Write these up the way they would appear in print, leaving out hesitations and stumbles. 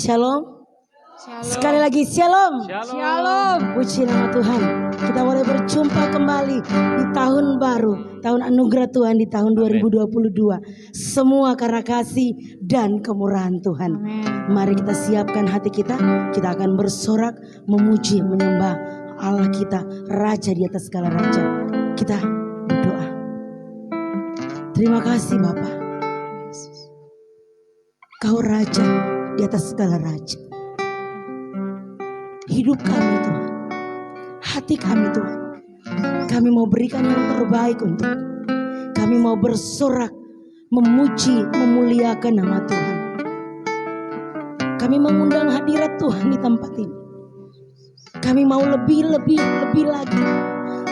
Shalom. Sekali lagi shalom. Shalom. Puji nama Tuhan. Kita boleh berjumpa kembali di tahun baru, tahun anugerah Tuhan di tahun 2022. Semua karena kasih dan kemurahan Tuhan. Amen. Mari kita siapkan hati kita. Kita akan bersorak, memuji, menyembah Allah kita, Raja di atas segala raja. Kita berdoa. Terima kasih Bapa. Kau Raja di atas segala raja. Hidup kami Tuhan, hati kami Tuhan, kami mau berikan yang terbaik untuk kami mau bersorak, memuji, memuliakan nama Tuhan. Kami mengundang hadirat Tuhan di tempat ini. Kami mau lebih lagi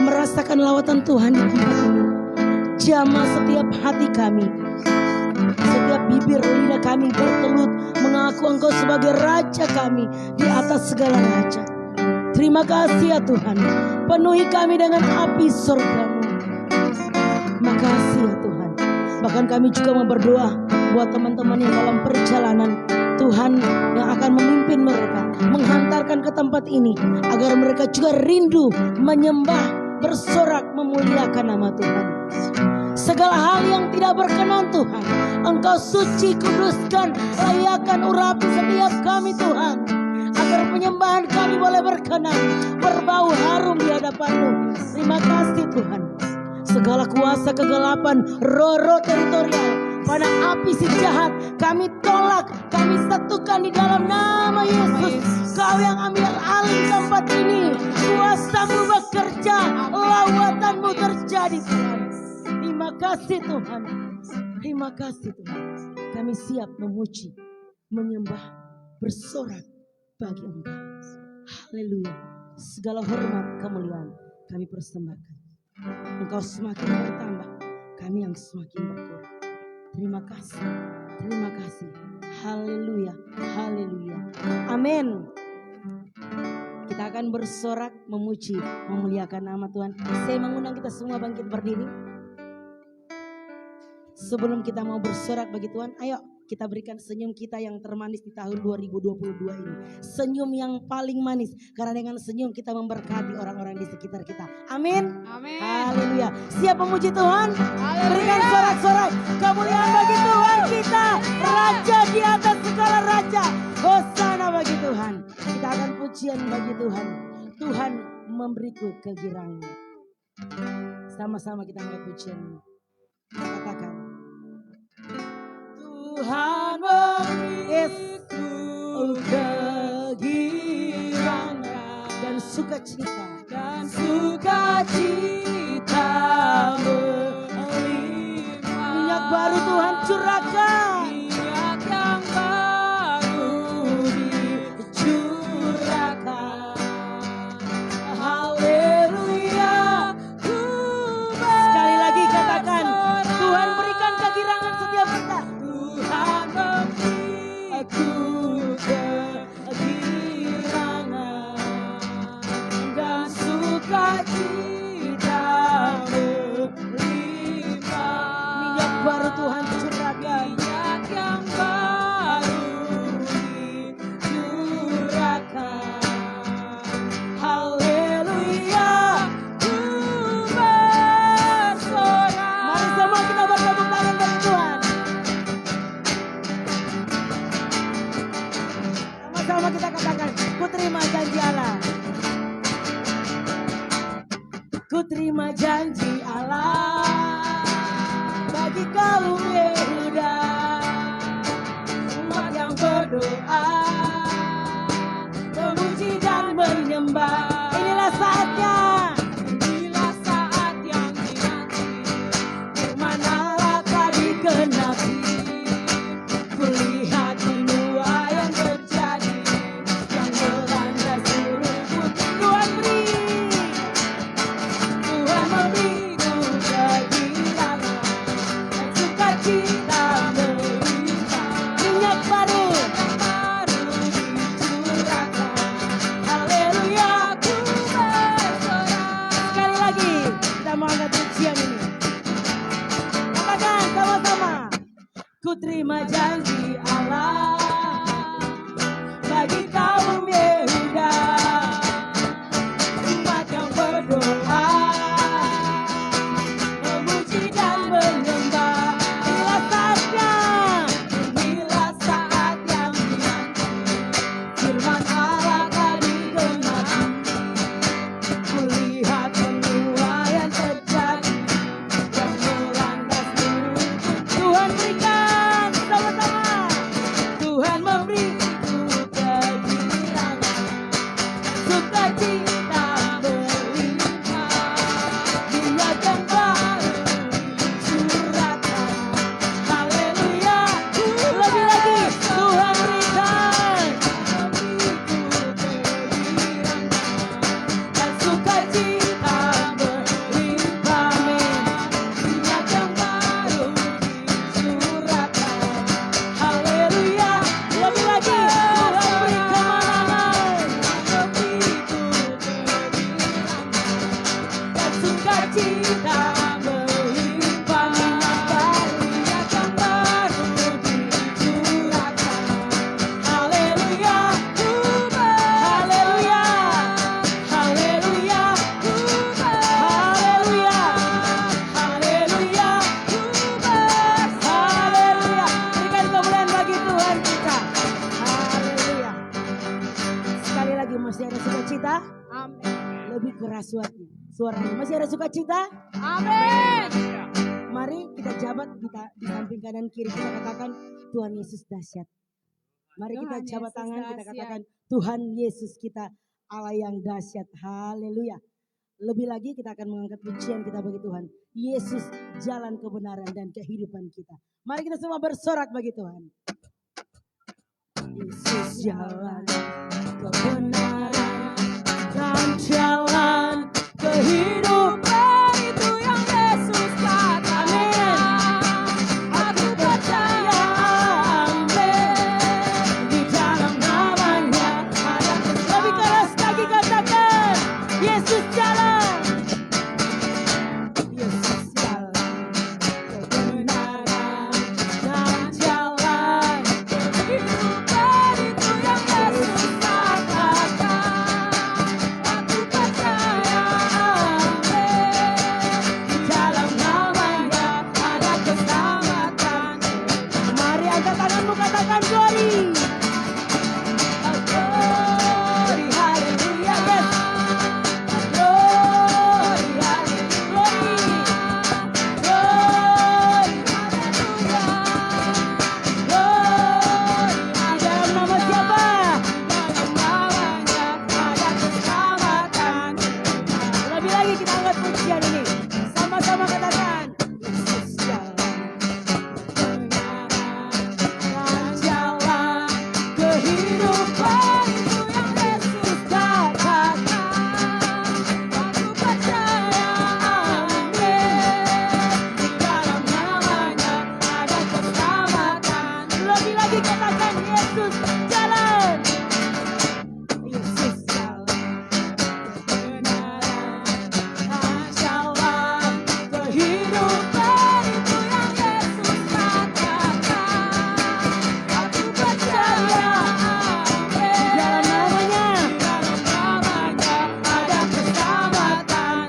merasakan lawatan Tuhan di tempat ini. Jamah setiap hati kami, setiap bibir lidah kami bertelut mengaku Engkau sebagai Raja kami di atas segala raja. Terima kasih ya Tuhan, penuhi kami dengan api surga-Mu. Makasih ya Tuhan. Bahkan kami juga mau berdoa buat teman-teman yang dalam perjalanan, Tuhan yang akan memimpin mereka, menghantarkan ke tempat ini, agar mereka juga rindu menyembah, bersorak, memuliakan nama Tuhan. Segala hal yang tidak berkenan Tuhan, Engkau suci, kuduskan, layakkan, urapi setiap kami Tuhan, agar penyembahan kami boleh berkenan, berbau harum di hadapan-Mu. Terima kasih Tuhan. Segala kuasa kegelapan, roh-roh teritorial, pada api si jahat, kami tolak, kami satukan di dalam nama Yesus. Kau yang ambil alih tempat ini, kuasa-Mu bekerja, lawatan-Mu terjadi Tuhan. Terima kasih Tuhan. Terima kasih Tuhan. Kami siap memuji, menyembah, bersorak bagi Engkau. Haleluya. Segala hormat kemuliaan kami persembahkan. Engkau semakin bertambah, kami yang semakin berkurang. Terima kasih. Terima kasih. Haleluya. Haleluya. Amin. Kita akan bersorak, memuji, memuliakan nama Tuhan. Saya mengundang kita semua bangkit berdiri. Sebelum kita mau bersorak bagi Tuhan, ayo kita berikan senyum kita yang termanis di tahun 2022 ini. Senyum yang paling manis, karena dengan senyum kita memberkati orang-orang di sekitar kita. Amin. Amin. Haleluya. Siap memuji Tuhan? Haleluya. Berikan sorak-sorak kemuliaan bagi Tuhan kita, Raja di atas segala raja. Hosana bagi Tuhan. Kita akan pujian bagi Tuhan. Tuhan memberiku kegirangan. Sama-sama kita mulai pujian. Katakan, Tuhan memberiku kegirangan dan sukacita melimpah. Minyak baru Tuhan curahkan, minyak yang baru dicurahkan. Haleluya. Sekali lagi katakan, Tuhan berikan kegirangan setiap kita. Tuhan memberiku kegirangan dan sukacita melimpah. Minyak baru Tuhan curahkan, minyak yang baru dicurahkan. Haleluya. Ku bersorak. Mari semua kita bertepuk tangan bagi Tuhan. Sama-sama kita katakan, ku terima janji Allah. Ku terima janji Allah bagi kaum Yehuda, umat yang berdoa, memuji dan menyembah. Inilah saatnya. Inilah saat yang dinanti. Firman Allah tak dikenapi. Kulihat benua yang terjadi, yang melanda seluruh bumi. Tuhan beri, Tuhan memberiku kegirangan dan sukacita melimpah. Minyak baru dicurahkan. Haleluya. Ku bersorak. Sekali lagi kita mau angkat pujian ini. Katakan sama-sama. Ku terima janji Allah bagi kaum Yehuda, umat yang berdoa, memuji dan menyembah. Inilah saat yang dinanti, firman Allah akan digenapi. Kulihat penuaian terjadi yang melandas bumi. Tuhan berikan sama-sama. Tuhan memberi kegirangan, sukacita berlimpah. Dia kembali curahkan. Haleluya. Lebih lagi Tuhan berikan dan sukacita berlimpah. Dia kembali curahkan. Haleluya. Lebih lagi Tuhan beri kemenangan dan sukacita berlimpah. Dia kembali dicurahkan. Haleluya. Haleluya. Haleluya. Haleluya. Haleluya. Haleluya. Berikan kemuliaan bagi Tuhan kita. Haleluya. Sekali lagi, masih ada sukacita? Amin. Lebih keras suaranya. Masih ada sukacita? Amin. Mari kita jabat di samping kanan kiri, kita katakan Tuhan Yesus dahsyat. Mari kita Tuhan jabat Yesus tangan, kita dahsyat. katakan Tuhan Yesus kita Allah yang dahsyat. Haleluya. Lebih lagi kita akan mengangkat pujian kita bagi Tuhan. Yesus jalan kebenaran dan kehidupan kita. Mari kita semua bersorak bagi Tuhan. Yesus jalan kebenaran dan jalan kehidupan, itu yang Yesus katakan. Aku percaya, amin. Di dalam namanya ada keselamatan. Lebih keras lagi katakan, Yesus jalan. Yesus jalan kebenaran dan jalan kehidupan, itu yang Yesus katakan. Aku percaya, amin. Di dalam namanya ada keselamatan. Mari angkat tanganmu, katakan glory. Glory, haleluya, yes. Glory, haleluya. Glory, haleluya. Glory, di dalam nama siapa? Dalam namanya ada keselamatan. Lebih lagi kita angkat pujian ini. Sama-sama katakan, Yesus jalan kebenaran dan jalan kehidupan, itu yang Yesus katakan. Aku percaya, amin. Di dalam namanya ada keselamatan. Lebih lagi katakan, Yesus jalan. Yesus jalan kebenaran dan jalan kehidupan, itu yang Yesus katakan. Aku percaya, amin. Di dalam namanya ada keselamatan.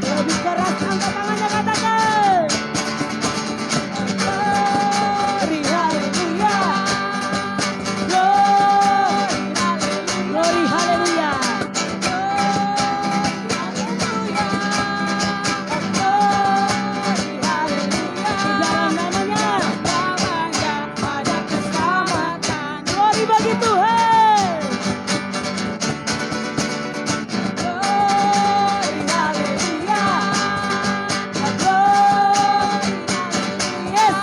Lebih keras angkat tangannya, katakan glory, haleluya. Glory, haleluya. Di dalam namanya ada keselamatan. Glory bagi Tuhan. Glory, haleluya. Glory, yes.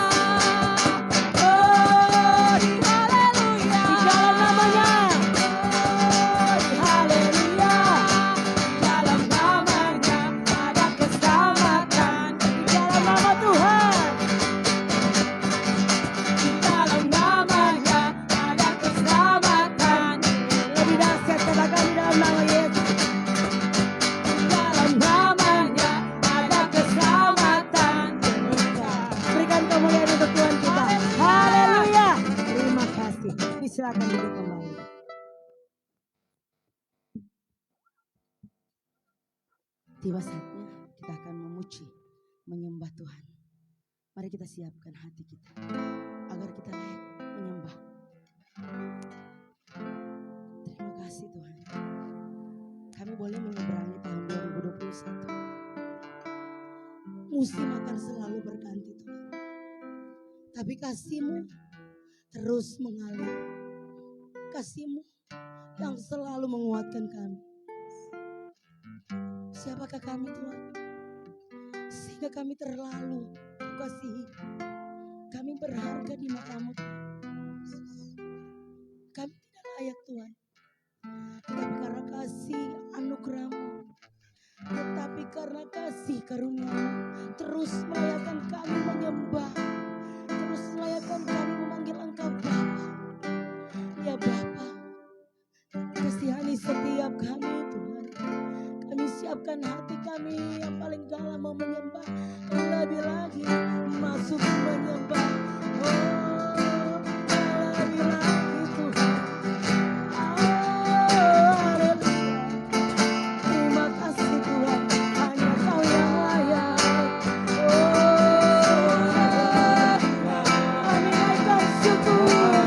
Glory, haleluya. Di dalam namanya. Glory, haleluya. Di dalam namanya ada keselamatan. Di dalam nama Tuhan. Di dalam namanya ada keselamatan. Lebih dahsyat katakan, di dalam nama Yesus. Di dalam namanya ada keselamatan. Berikan kemuliaan untuk Tuhan kita. Haleluya. Terima kasih. Silakan duduk kembali. Tiba saatnya kita akan memuji, menyembah Tuhan. Mari kita siapkan hati kita agar kita layak menyembah. Terima kasih Tuhan. Kami boleh menyeberangi tahun 2021. Musim akan selalu berganti Tuhan. Tapi kasih-Mu terus mengalir. Kasih-Mu yang selalu menguatkan kami. Siapakah kami Tuhan? Sehingga kami terlalu kasihi. Kami berharga di mata-Mu Tuhan. Kami tidak layak Tuhan. Tetapi karena kasih anugerah-Mu, tetapi karena kasih karunia-Mu, terus melayakkan kami menyembah, terus melayakkan kami memanggil Engkau Bapa. Ya Bapa, kasihani setiap kami Tuhan. Kami siapkan hati kami yang paling dalam mau menyembah, lebih lagi masuk menyembah. Oh, lebih lagi Tuhan. Terima kasih Tuhan, hanya Kau yang layak. Kami naikkan syukur.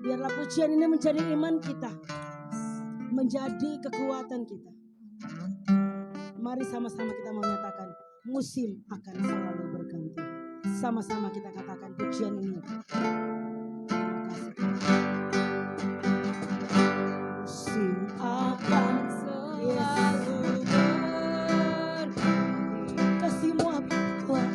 Biarlah pujian ini menjadi iman kita, menjadi kekuatan kita. Mari sama-sama kita menyatakan musim akan selalu berganti. Sama-sama kita katakan pujian ini. Terima kasih. Musim akan selalu berganti. Kasih-Mu apa Tuhan?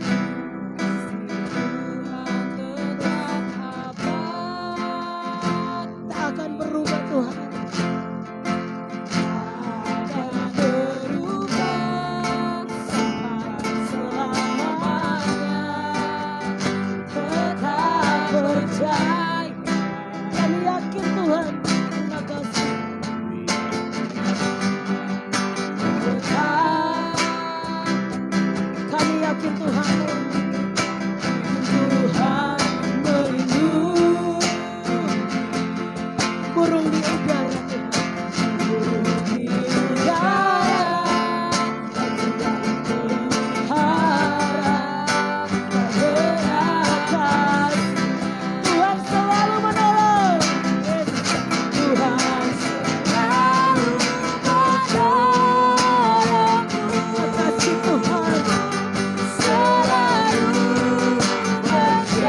Akan berubah Tuhan. Akan berubah sampai selamanya. Tetap percaya. Kami yakin Tuhan. Terima kasih. Tetap. Kami yakin Tuhan. Tuhan melindungi. Burung di udara Tuhan, burung di udara, harap beratas. Tuhan selalu menolong, Tuhan selalu menolong. Kasih Tuhan selalu menjagaku.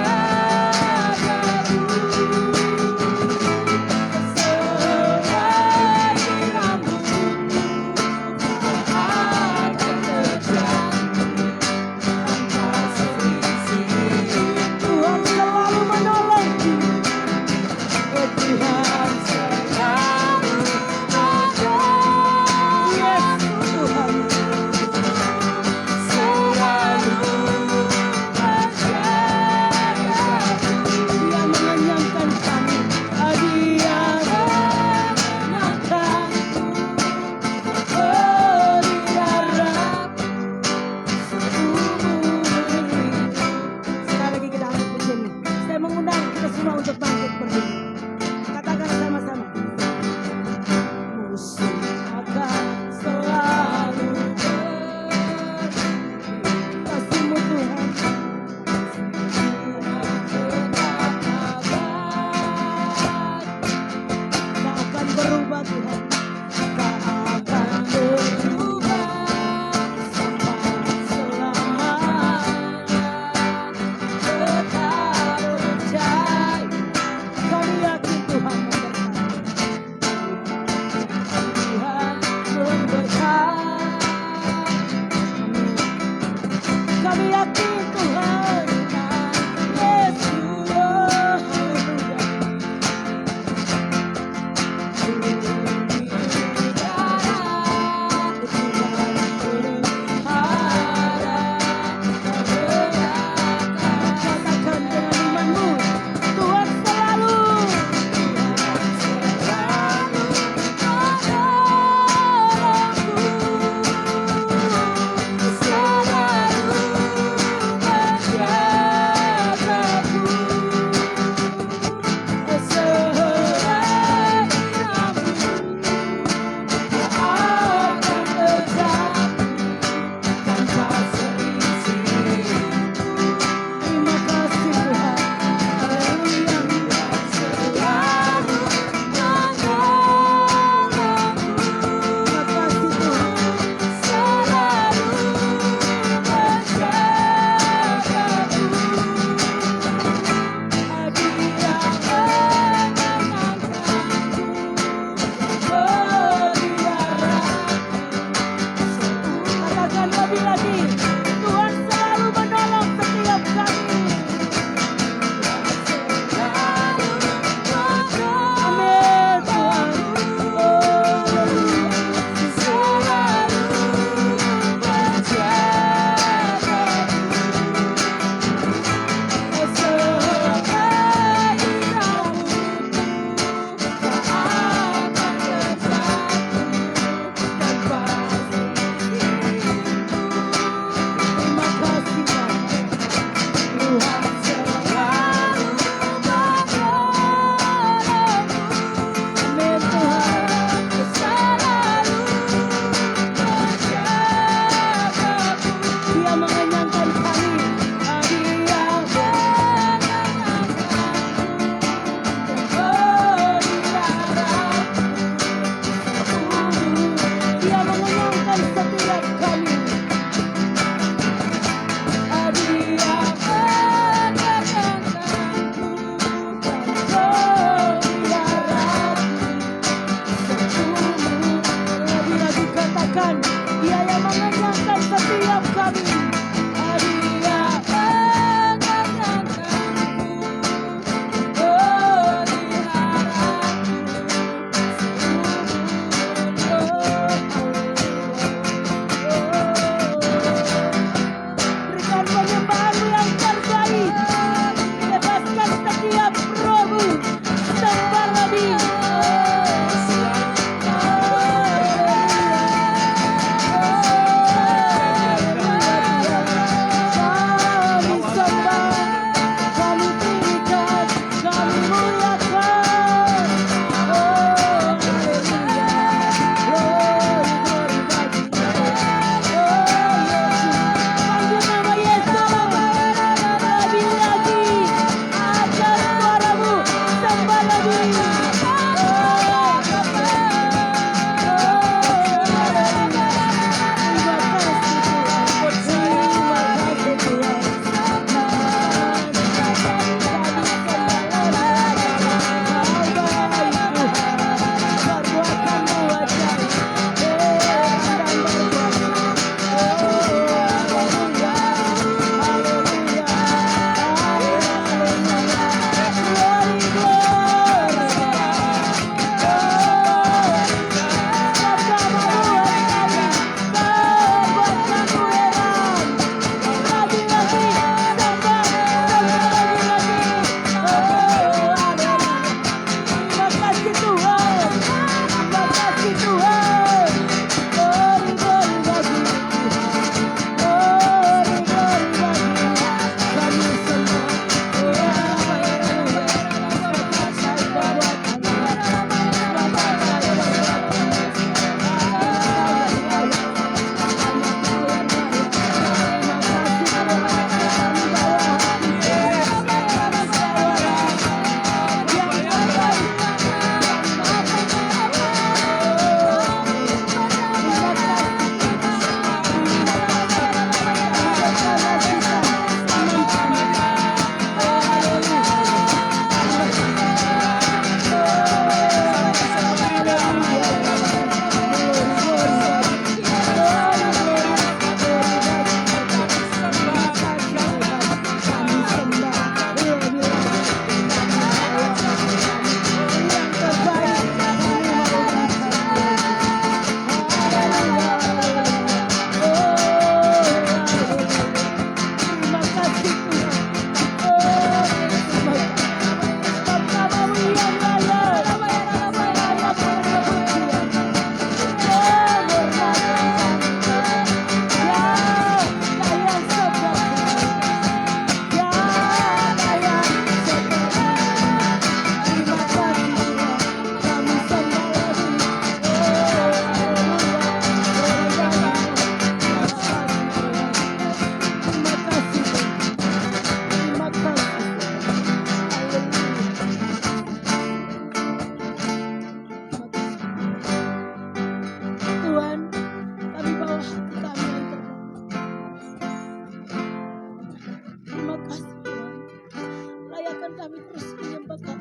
Kami terus menyembah Kau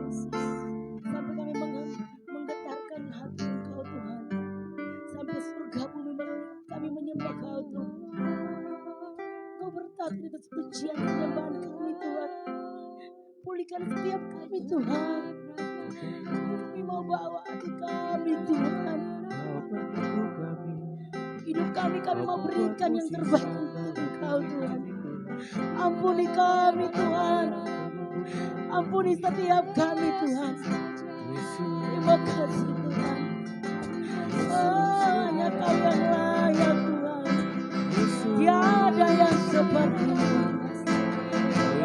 Yesus. Sampai kami menggetarkan hati Engkau Tuhan. Sampai surga bumi melihat kami menyembah Kau Tuhan. Kau bertata di atas pujian penyembahan kami Tuhan. Pulihkan setiap kami Tuhan. Kami mau bawa hati kami Tuhan. Hidup kami mau berikan yang terbaik untuk Engkau Tuhan. Ampuni kami Tuhan. Ampuni setiap kami Tuhan. Terima kasih Tuhan. Hanya Kau yang layak Tuhan. Tiada yang seperti-Mu.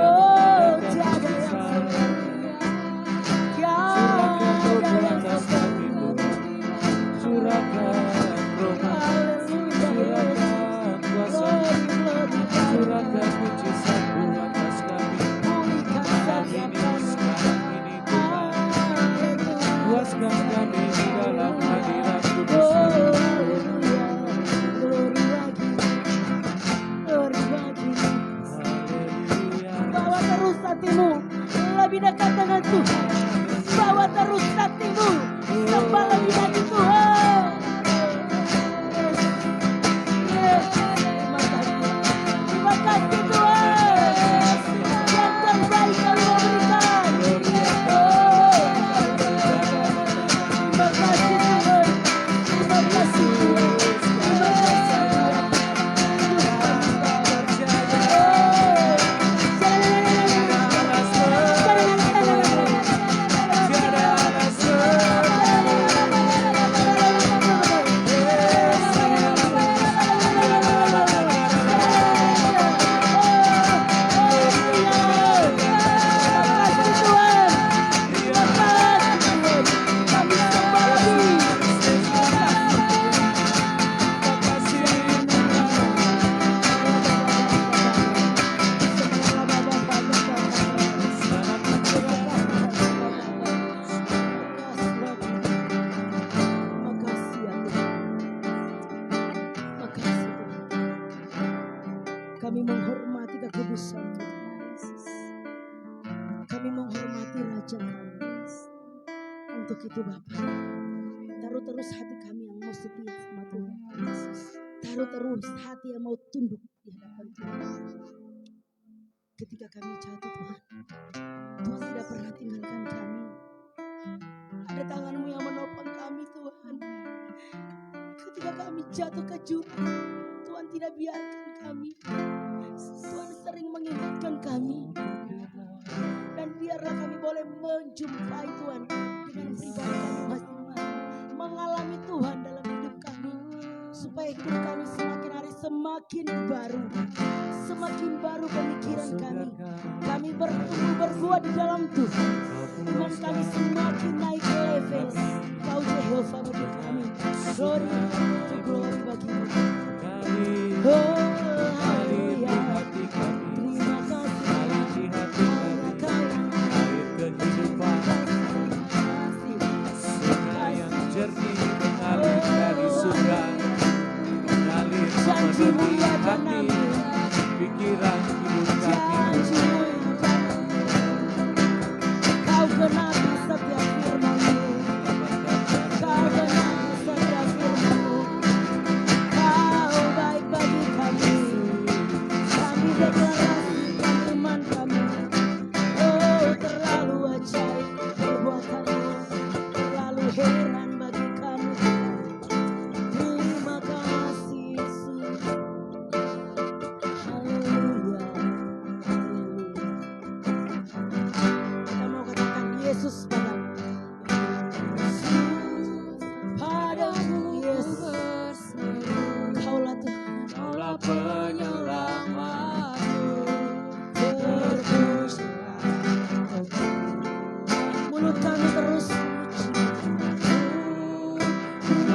Oh, tiada yang seperti-Mu. Tiada yang seperti-Mu. Curahkan curahkan mujizat-Mu atas kami hari ini, sekarang ini Tuhan. Puaskan kami di dalam hadirat kudus-Mu. Bawa terus hatimu lebih dekat dengan Tuhan. Bawa terus hatimu sembah lebih lagi Tuhan. Terima kasih Tuhan. Yang terbaik Kau berikan. Terima kasih Tuhan. Terima kasih Tuhan. Terima kasih Tuhan. Kami menghormati kekudusan Tuhan Yesus. Kami menghormati Raja kami. Untuk itu Bapa, taruh terus hati kami yang mau setia sama Tuhan Yesus. Taruh terus hati yang mau tunduk di hadapan Tuhan. Ketika kami jatuh Tuhan, Tuhan tidak pernah tinggalkan kami. Ada tangan-Mu yang menopang kami Tuhan. Ketika kami jatuh ke jurang, Tuhan tidak biarkan kami. Tuhan sering mengingatkan kami. Dan biarlah kami boleh menjumpai Tuhan dengan pribadi kami masing-masing. Mengalami Tuhan dalam hidup kami. Supaya hidup kami semakin hari semakin baru. Semakin baru pemikiran kami. Kami bertumbuh berbuah di dalam Tuhan. Iman kami semakin naik level. Kau Jehovah bagi kami. Glory to glory bagi-Mu. Oh, haleluya. Terima kasih. Kehidupan sungai yang jernih mengalir dari surga, mengalir memenuhi hati, pikiran, hidup kami. Kau genapi setiap firman-Mu. Kau genapi setiap firman-Mu. Kau baik bagi kami. Kami deklarasikan iman kami. Oh, terlalu ajaib perbuatan-Mu. Terlalu heran bagi kami. Terima kasih Yesus. Haleluya. Haleluya. Kita mau katakan Yesus padamu. Padamu Yesus. Kaulah Tuhan. Kaulah penyelamatku, Terpujilah. Mulut kami terus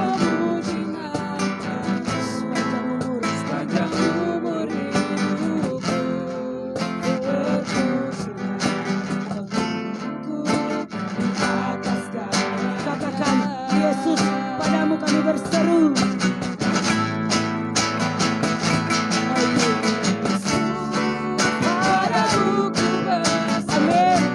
memuji sepanjang umur. sepanjang umur hidupku. Katakan Yesus, padamu kami berseru. Padamu ku berseru. Amin.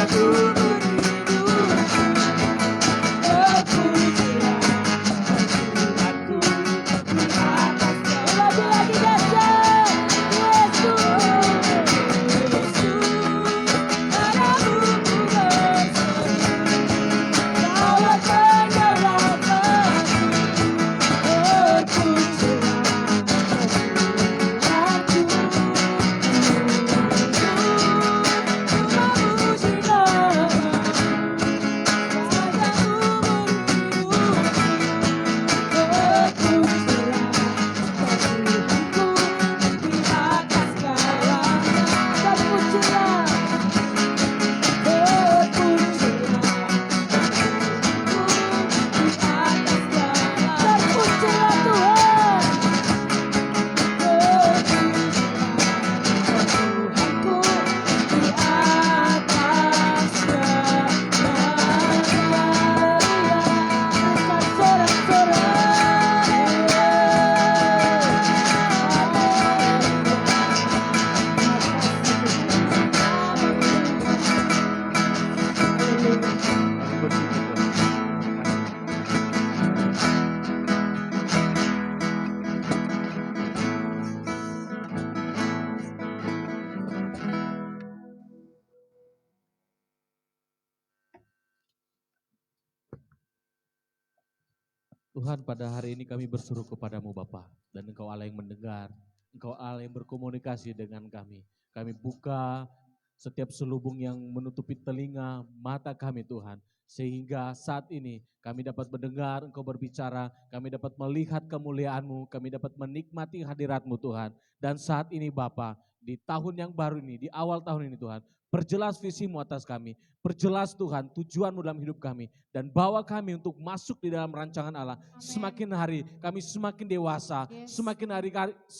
Lagi-lagi dasar Tuhan, pada hari ini kami berseru kepadamu Bapa, dan Engkau Allah yang mendengar, Engkau Allah yang berkomunikasi dengan kami. Kami buka setiap selubung yang menutupi telinga, mata kami Tuhan, sehingga saat ini kami dapat mendengar Engkau berbicara, kami dapat melihat kemuliaan-Mu, kami dapat menikmati hadirat-Mu Tuhan. Dan saat ini Bapa, di tahun yang baru ini, di awal tahun ini Tuhan, perjelas visi-Mu atas kami, perjelas Tuhan tujuan-Mu dalam hidup kami, dan bawa kami untuk masuk di dalam rancangan Allah. Amen. Semakin hari kami semakin dewasa, Yes. semakin hari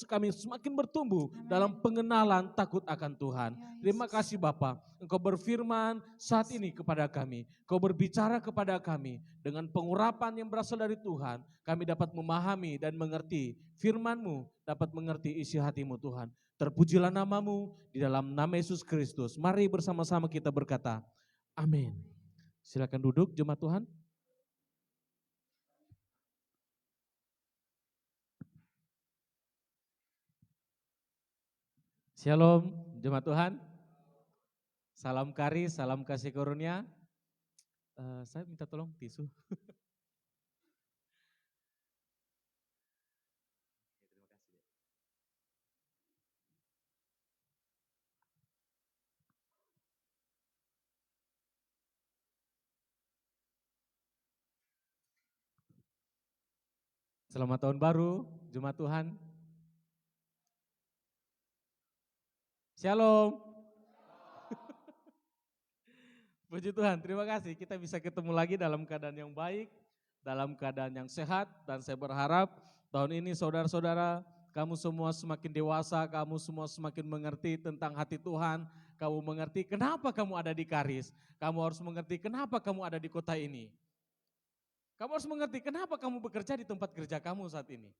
kami semakin bertumbuh Amen. dalam pengenalan takut akan Tuhan. Ya, Yesus. Terima kasih Bapa, Engkau berfirman saat ini kepada kami, Engkau berbicara kepada kami dengan pengurapan yang berasal dari Tuhan. Kami dapat memahami dan mengerti firman-Mu, dapat mengerti isi hati-Mu Tuhan. Terpujilah nama-Mu di dalam nama Yesus Kristus. Mari bersama-sama kita berkata, amin. Silakan duduk jemaat Tuhan. Shalom jemaat Tuhan. Salam kari, salam kasih karunia. Saya minta tolong tisu. Selamat tahun baru, jemaat Tuhan. Shalom. Puji Tuhan, terima kasih. Kita bisa ketemu lagi dalam keadaan yang baik, dalam keadaan yang sehat. Dan saya berharap tahun ini saudara-saudara, kamu semua semakin dewasa, kamu semua semakin mengerti tentang hati Tuhan. Kamu mengerti kenapa kamu ada di Karis. Kamu harus mengerti kenapa kamu ada di kota ini. Kamu harus mengerti kenapa kamu bekerja di tempat kerja kamu saat ini.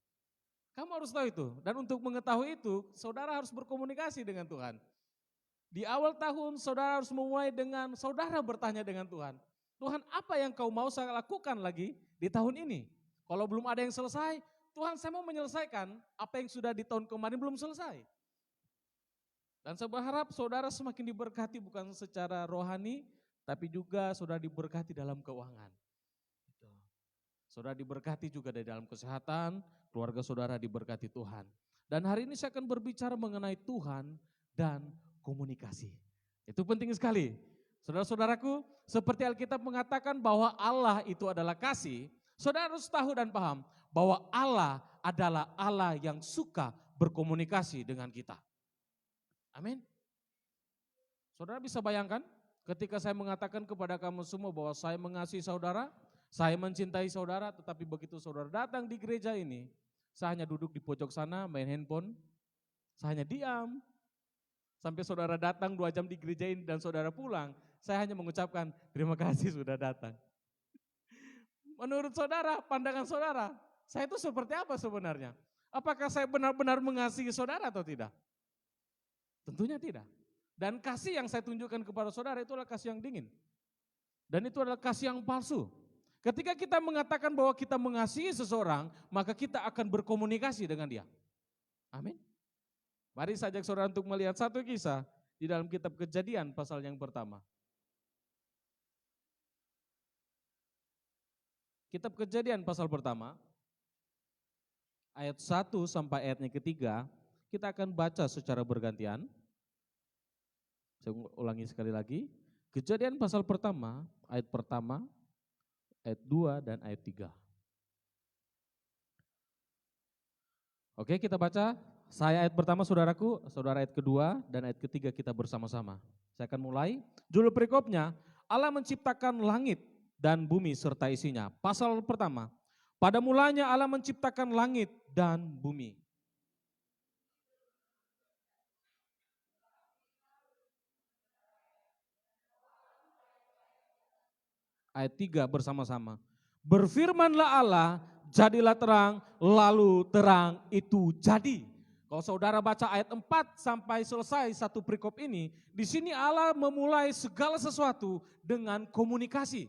Kamu harus tahu itu. Dan untuk mengetahui itu, saudara harus berkomunikasi dengan Tuhan. Di awal tahun, saudara harus memulai dengan saudara bertanya dengan Tuhan. Tuhan, apa yang kau mau saya lakukan lagi di tahun ini? Kalau belum ada yang selesai, Tuhan saya mau menyelesaikan apa yang sudah di tahun kemarin belum selesai. Dan saya berharap saudara semakin diberkati bukan secara rohani, tapi juga saudara diberkati dalam keuangan. Saudara diberkati juga dari dalam kesehatan, keluarga saudara diberkati Tuhan. Dan hari ini saya akan berbicara mengenai Tuhan dan komunikasi. Itu penting sekali. Saudara-saudaraku, seperti Alkitab mengatakan bahwa Allah itu adalah kasih, saudara harus tahu dan paham bahwa Allah adalah Allah yang suka berkomunikasi dengan kita. Amin. Saudara bisa bayangkan ketika saya mengatakan kepada kamu semua bahwa saya mengasihi saudara, saya mencintai saudara, tetapi begitu saudara datang di gereja ini, saya hanya duduk di pojok sana main handphone, saya hanya diam. Sampai saudara datang 2 jam di gereja ini dan saudara pulang, saya hanya mengucapkan terima kasih sudah datang. Menurut saudara, pandangan saudara, saya itu seperti apa sebenarnya? Apakah saya benar-benar mengasihi saudara atau tidak? Tentunya tidak. Dan kasih yang saya tunjukkan kepada saudara itu adalah kasih yang dingin. Dan itu adalah kasih yang palsu. Ketika kita mengatakan bahwa kita mengasihi seseorang, maka kita akan berkomunikasi dengan dia. Amin. Mari saya ajak saudara untuk melihat satu kisah di dalam kitab Kejadian pasal yang pertama. Kitab Kejadian pasal pertama, ayat 1 sampai ayatnya ketiga, kita akan baca secara bergantian. Saya ulangi sekali lagi. Kejadian pasal pertama, ayat 2 dan ayat 3. Oke, kita baca. Saya ayat pertama saudaraku, saudara ayat kedua dan ayat ketiga kita bersama-sama. Saya akan mulai. Judul perikopnya, Allah menciptakan langit dan bumi serta isinya. Pasal pertama, pada mulanya Allah menciptakan langit dan bumi. Ayat 3 bersama-sama. Berfirmanlah Allah, jadilah terang, lalu terang itu jadi. Kalau saudara baca ayat 4 sampai selesai satu perikop ini, di sini Allah memulai segala sesuatu dengan komunikasi.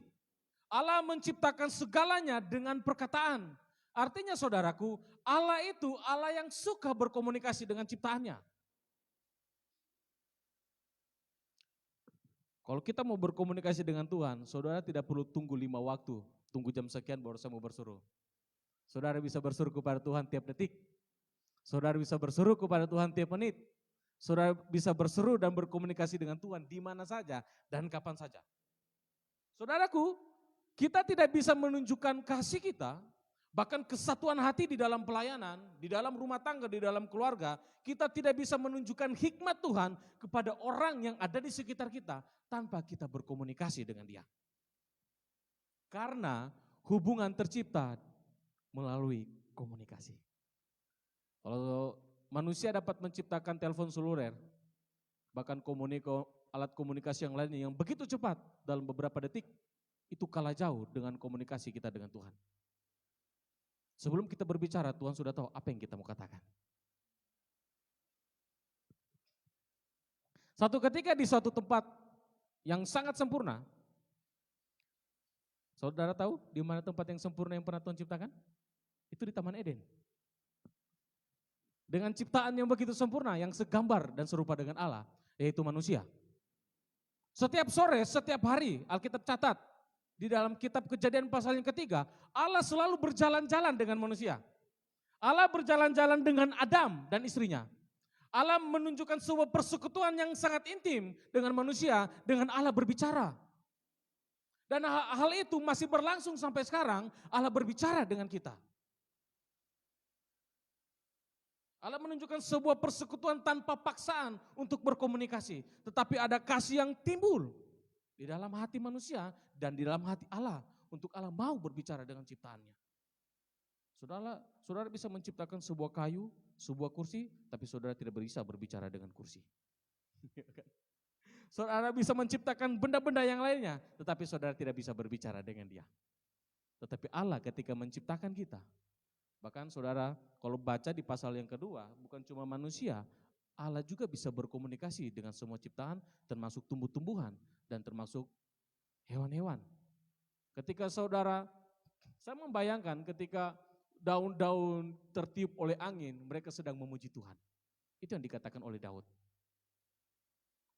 Allah menciptakan segalanya dengan perkataan. Artinya saudaraku, Allah itu Allah yang suka berkomunikasi dengan ciptaannya. Kalau kita mau berkomunikasi dengan Tuhan, saudara tidak perlu tunggu 5 waktu, tunggu jam sekian baru saya mau bersuruh. Saudara bisa bersuruh kepada Tuhan tiap detik. Saudara bisa bersuruh kepada Tuhan tiap menit. Saudara bisa berseru dan berkomunikasi dengan Tuhan di mana saja dan kapan saja. Saudaraku, kita tidak bisa menunjukkan kasih kita, bahkan kesatuan hati di dalam pelayanan, di dalam rumah tangga, di dalam keluarga, kita tidak bisa menunjukkan hikmat Tuhan kepada orang yang ada di sekitar kita tanpa kita berkomunikasi dengan dia. Karena hubungan tercipta melalui komunikasi. Kalau manusia dapat menciptakan telepon seluler, bahkan alat komunikasi yang lainnya yang begitu cepat dalam beberapa detik, itu kalah jauh dengan komunikasi kita dengan Tuhan. Sebelum kita berbicara, Tuhan sudah tahu apa yang kita mau katakan. Satu ketika di suatu tempat yang sangat sempurna, saudara tahu di mana tempat yang sempurna yang pernah Tuhan ciptakan? Itu di Taman Eden. Dengan ciptaan yang begitu sempurna, yang segambar dan serupa dengan Allah, yaitu manusia. Setiap sore, setiap hari, Alkitab catat, di dalam kitab Kejadian pasal yang ketiga, Allah selalu berjalan-jalan dengan manusia. Allah berjalan-jalan dengan Adam dan istrinya. Allah menunjukkan sebuah persekutuan yang sangat intim dengan manusia, dengan Allah berbicara. Dan hal itu masih berlangsung sampai sekarang, Allah berbicara dengan kita. Allah menunjukkan sebuah persekutuan tanpa paksaan untuk berkomunikasi. Tetapi ada kasih yang timbul di dalam hati manusia dan di dalam hati Allah untuk Allah mau berbicara dengan ciptaannya. Saudara bisa menciptakan sebuah kayu, sebuah kursi, tapi saudara tidak bisa berbicara dengan kursi. Saudara bisa menciptakan benda-benda yang lainnya, tetapi saudara tidak bisa berbicara dengan dia. Tetapi Allah ketika menciptakan kita, bahkan saudara kalau baca di pasal yang kedua, bukan cuma manusia, Allah juga bisa berkomunikasi dengan semua ciptaan, termasuk tumbuh-tumbuhan dan termasuk hewan-hewan. Ketika saya membayangkan ketika daun-daun tertiup oleh angin, mereka sedang memuji Tuhan. Itu yang dikatakan oleh Daud.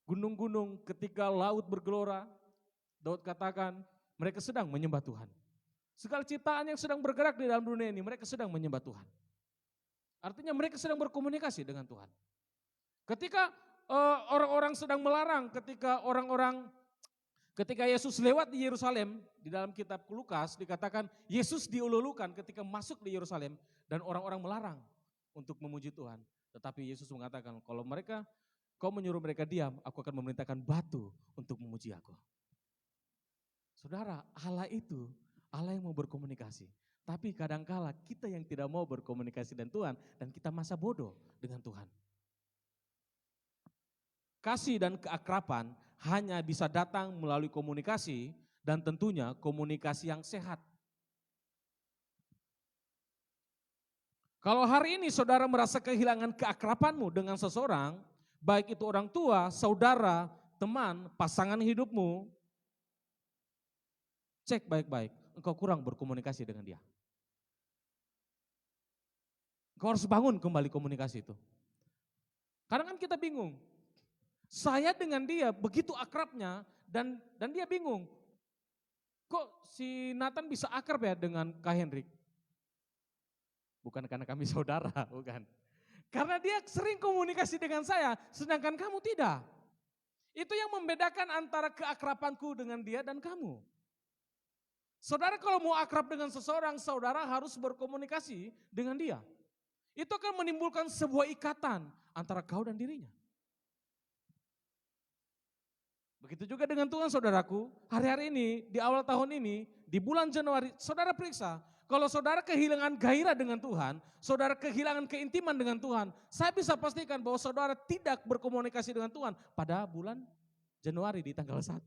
Gunung-gunung ketika laut bergelora, Daud katakan mereka sedang menyembah Tuhan. Segala ciptaan yang sedang bergerak di dalam dunia ini, mereka sedang menyembah Tuhan. Artinya mereka sedang berkomunikasi dengan Tuhan. Ketika orang-orang sedang melarang, ketika Yesus lewat di Yerusalem, di dalam kitab Lukas dikatakan Yesus diululukan ketika masuk di Yerusalem dan orang-orang melarang untuk memuji Tuhan. Tetapi Yesus mengatakan kalau kau menyuruh mereka diam, aku akan memerintahkan batu untuk memuji aku. Saudara, Allah itu Allah yang mau berkomunikasi. Tapi kadangkala kita yang tidak mau berkomunikasi dengan Tuhan dan kita masa bodoh dengan Tuhan. Kasih dan keakraban hanya bisa datang melalui komunikasi dan tentunya komunikasi yang sehat. Kalau hari ini saudara merasa kehilangan keakrabanmu dengan seseorang, Baik itu orang tua, saudara, teman, pasangan hidupmu, cek baik-baik, engkau kurang berkomunikasi dengan dia. Engkau harus bangun kembali komunikasi itu. Karena kan kita bingung, saya dengan dia begitu akrabnya dan dia bingung, kok si Nathan bisa akrab ya dengan Kak Hendrik? Bukan karena kami saudara, bukan. Karena dia sering komunikasi dengan saya, sedangkan kamu tidak. Itu yang membedakan antara keakrabanku dengan dia dan kamu. Saudara kalau mau akrab dengan seseorang, saudara harus berkomunikasi dengan dia. Itu akan menimbulkan sebuah ikatan antara kau dan dirinya. Begitu juga dengan Tuhan saudaraku, hari-hari ini, di awal tahun ini, di bulan Januari, saudara periksa, kalau saudara kehilangan gairah dengan Tuhan, saudara kehilangan keintiman dengan Tuhan, saya bisa pastikan bahwa saudara tidak berkomunikasi dengan Tuhan pada bulan Januari di tanggal 1.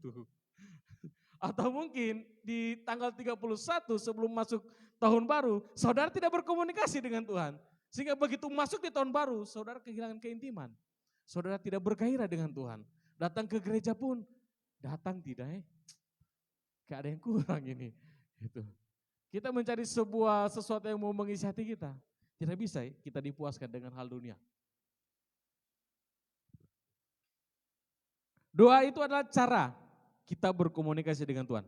Atau mungkin di tanggal 31 sebelum masuk tahun baru, saudara tidak berkomunikasi dengan Tuhan. Sehingga begitu masuk di tahun baru, saudara kehilangan keintiman. Saudara tidak bergairah dengan Tuhan. Datang ke gereja pun, datang tidak kayak ada yang kurang ini. Gitu. Kita mencari sesuatu yang mau mengisi hati kita. Tidak bisa kita dipuaskan dengan hal dunia. Doa itu adalah cara kita berkomunikasi dengan Tuhan.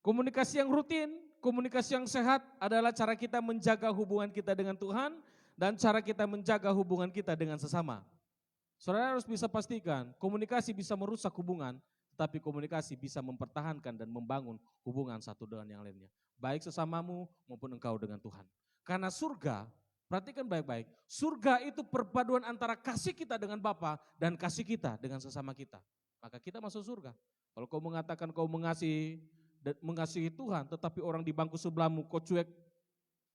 Komunikasi yang rutin, komunikasi yang sehat adalah cara kita menjaga hubungan kita dengan Tuhan dan cara kita menjaga hubungan kita dengan sesama. Saudara harus bisa pastikan, komunikasi bisa merusak hubungan, tetapi komunikasi bisa mempertahankan dan membangun hubungan satu dengan yang lainnya. Baik sesamamu maupun engkau dengan Tuhan. Karena surga, perhatikan baik-baik, surga itu perpaduan antara kasih kita dengan Bapa dan kasih kita dengan sesama kita. Maka kita masuk surga. Kalau kau mengatakan kau mengasihi Tuhan, tetapi orang di bangku sebelahmu kau cuek,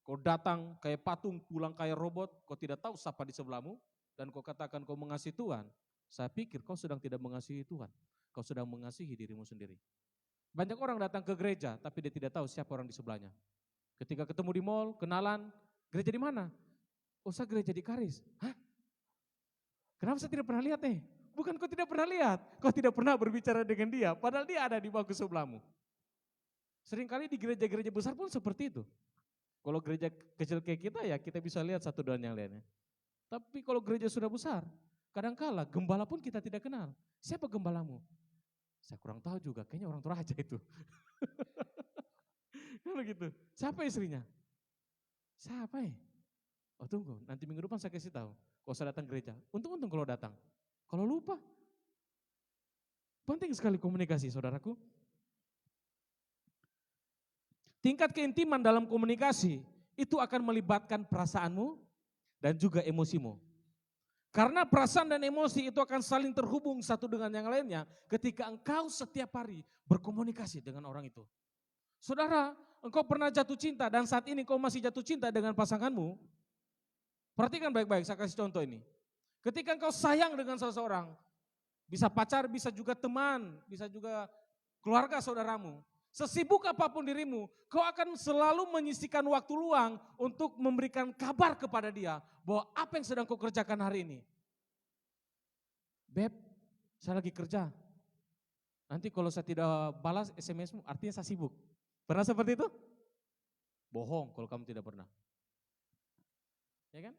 kau datang kayak patung, pulang kayak robot, kau tidak tahu siapa di sebelahmu, dan kau katakan kau mengasihi Tuhan, saya pikir kau sedang tidak mengasihi Tuhan. Kau sedang mengasihi dirimu sendiri. Banyak orang datang ke gereja, tapi dia tidak tahu siapa orang di sebelahnya. Ketika ketemu di mall, kenalan, gereja di mana? Oh, saya gereja di Karis. Hah? Kenapa saya tidak pernah lihat Bukan kau tidak pernah lihat, kau tidak pernah berbicara dengan dia, padahal dia ada di bangku sebelahmu. Seringkali di gereja-gereja besar pun seperti itu. Kalau gereja kecil kayak kita ya kita bisa lihat satu dan yang lainnya. Tapi kalau gereja sudah besar, kadangkala gembala pun kita tidak kenal. Siapa gembalamu? Saya kurang tahu juga, kayaknya orang Toraja itu. Kalau gitu, siapa istrinya? Siapa Oh tunggu, nanti minggu depan saya kasih tahu. Kalau saya datang gereja, untung-untung kalau datang. Kalau lupa, penting sekali komunikasi saudaraku. Tingkat keintiman dalam komunikasi itu akan melibatkan perasaanmu dan juga emosimu. Karena perasaan dan emosi itu akan saling terhubung satu dengan yang lainnya ketika engkau setiap hari berkomunikasi dengan orang itu. Saudara, engkau pernah jatuh cinta dan saat ini engkau masih jatuh cinta dengan pasanganmu. Perhatikan baik-baik, saya kasih contoh ini. Ketika engkau sayang dengan seseorang, bisa pacar, bisa juga teman, bisa juga keluarga saudaramu. Sesibuk apapun dirimu, kau akan selalu menyisihkan waktu luang untuk memberikan kabar kepada dia bahwa apa yang sedang kau kerjakan hari ini. Beb, saya lagi kerja. Nanti kalau saya tidak balas SMS-mu, artinya saya sibuk. Pernah seperti itu? Bohong kalau kamu tidak pernah. Ya kan?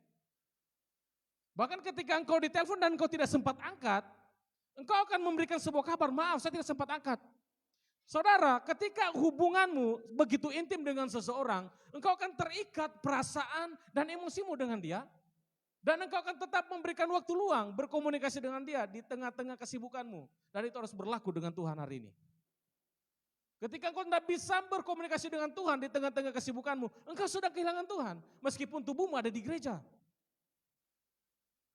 Bahkan ketika engkau ditelepon dan engkau tidak sempat angkat, engkau akan memberikan sebuah kabar, maaf saya tidak sempat angkat. Saudara, ketika hubunganmu begitu intim dengan seseorang, engkau akan terikat perasaan dan emosimu dengan dia. Dan engkau akan tetap memberikan waktu luang berkomunikasi dengan dia di tengah-tengah kesibukanmu. Dan itu harus berlaku dengan Tuhan hari ini. Ketika engkau tidak bisa berkomunikasi dengan Tuhan di tengah-tengah kesibukanmu, engkau sudah kehilangan Tuhan. Meskipun tubuhmu ada di gereja.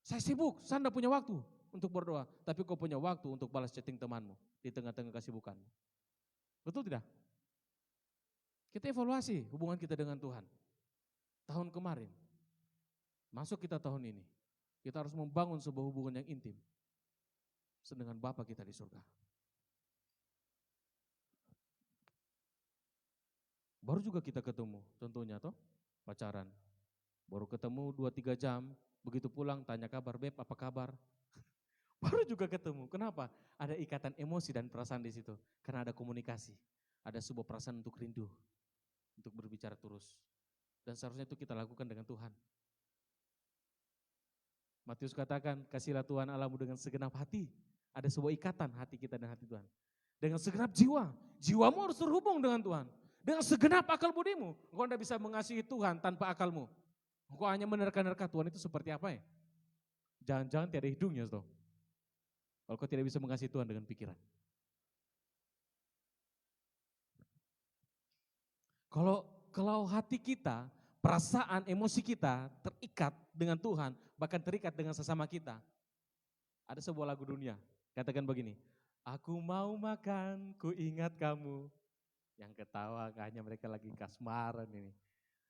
Saya sibuk, saya tidak punya waktu untuk berdoa. Tapi kau punya waktu untuk balas chatting temanmu di tengah-tengah kesibukanmu. Betul tidak? Kita evaluasi hubungan kita dengan Tuhan. Tahun kemarin, masuk kita tahun ini. Kita harus membangun sebuah hubungan yang intim. Dengan Bapa kita di surga. Baru juga kita ketemu, contohnya toh pacaran. Baru ketemu 2-3 jam, begitu pulang tanya kabar, Beb apa kabar? Baru juga ketemu, kenapa? Ada ikatan emosi dan perasaan di situ. Karena ada komunikasi, ada sebuah perasaan untuk rindu, untuk berbicara terus. Dan seharusnya itu kita lakukan dengan Tuhan. Matius katakan, kasihlah Tuhan Allahmu dengan segenap hati. Ada sebuah ikatan hati kita dan hati Tuhan. Dengan segenap jiwa, jiwamu harus terhubung dengan Tuhan. Dengan segenap akal budimu, engkau tidak bisa mengasihi Tuhan tanpa akalmu. Engkau hanya menerka-nerka Tuhan itu seperti apa ya? Jangan-jangan tiada hidungnya toh. Kalau kau tidak bisa mengasihi Tuhan dengan pikiran. Kalau hati kita, perasaan, emosi kita terikat dengan Tuhan, bahkan terikat dengan sesama kita. Ada sebuah lagu dunia, katakan begini, aku mau makan, ku ingat kamu. Yang ketawa kayaknya mereka lagi kasmaran ini.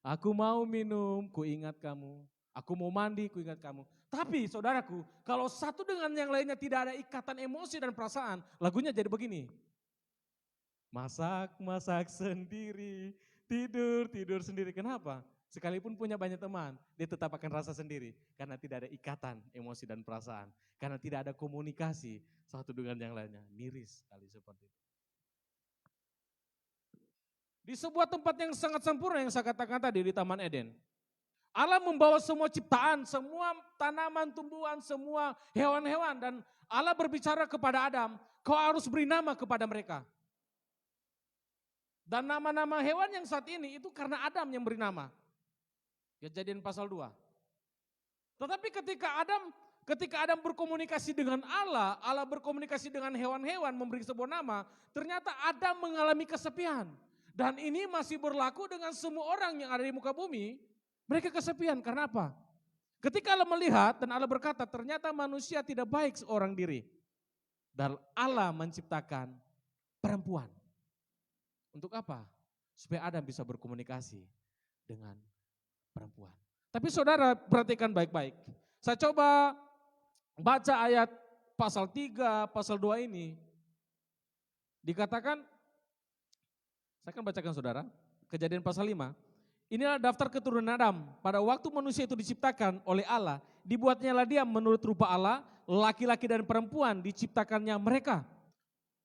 Aku mau minum, ku ingat kamu. Aku mau mandi, ku ingat kamu. Tapi saudaraku, kalau satu dengan yang lainnya tidak ada ikatan emosi dan perasaan, lagunya jadi begini. Masak-masak sendiri, tidur-tidur sendiri. Kenapa? Sekalipun punya banyak teman, dia tetap akan rasa sendiri. Karena tidak ada ikatan emosi dan perasaan. Karena tidak ada komunikasi satu dengan yang lainnya. Miris sekali seperti itu. Di sebuah tempat yang sangat sempurna yang saya katakan tadi di Taman Eden. Allah membawa semua ciptaan, semua tanaman, tumbuhan, semua hewan-hewan. Dan Allah berbicara kepada Adam, kau harus beri nama kepada mereka. Dan nama-nama hewan yang saat ini itu karena Adam yang beri nama. Kejadian pasal 2. Tetapi ketika Adam berkomunikasi dengan Allah, Allah berkomunikasi dengan hewan-hewan memberi sebuah nama, ternyata Adam mengalami kesepian. Dan ini masih berlaku dengan semua orang yang ada di muka bumi. Mereka kesepian, karena apa? Ketika Allah melihat dan Allah berkata, ternyata manusia tidak baik seorang diri. Dan Allah menciptakan perempuan. Untuk apa? Supaya Adam bisa berkomunikasi dengan perempuan. Tapi saudara perhatikan baik-baik. Saya coba baca ayat pasal 3, pasal 2 ini. Dikatakan, saya akan bacakan saudara, Kejadian pasal 5. Inilah daftar keturunan Adam. Pada waktu manusia itu diciptakan oleh Allah, dibuatnya lah dia menurut rupa Allah, laki-laki dan perempuan diciptakannya mereka.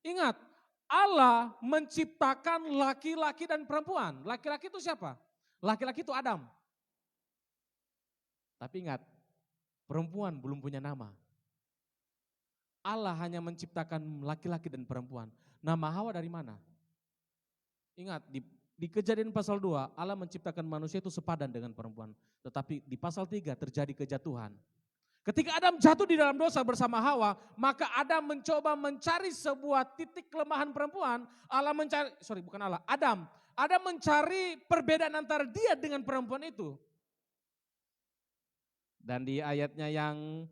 Ingat, Allah menciptakan laki-laki dan perempuan. Laki-laki itu siapa? Laki-laki itu Adam. Tapi ingat, perempuan belum punya nama. Allah hanya menciptakan laki-laki dan perempuan. Nama Hawa dari mana? Ingat, di Kejadian pasal 2, Allah menciptakan manusia itu sepadan dengan perempuan. Tetapi di pasal 3 terjadi kejatuhan. Ketika Adam jatuh di dalam dosa bersama Hawa, maka Adam mencoba mencari sebuah titik kelemahan perempuan. Adam mencari perbedaan antara dia dengan perempuan itu. Dan di ayatnya yang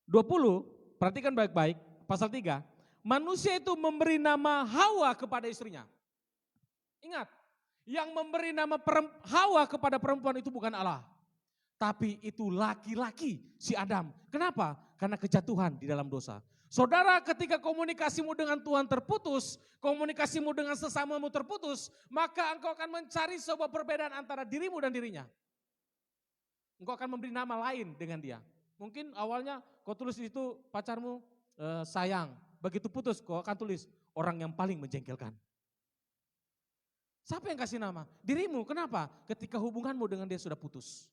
20, perhatikan baik-baik, pasal 3. Manusia itu memberi nama Hawa kepada istrinya. Ingat, yang memberi nama Hawa kepada perempuan itu bukan Allah. Tapi itu laki-laki si Adam. Kenapa? Karena kejatuhan di dalam dosa. Saudara, ketika komunikasimu dengan Tuhan terputus, komunikasimu dengan sesamamu terputus, maka engkau akan mencari sebuah perbedaan antara dirimu dan dirinya. Engkau akan memberi nama lain dengan dia. Mungkin awalnya kau tulis itu pacarmu sayang. Begitu putus kau akan tulis orang yang paling menjengkelkan. Siapa yang kasih nama? Dirimu. Kenapa? Ketika hubunganmu dengan dia sudah putus.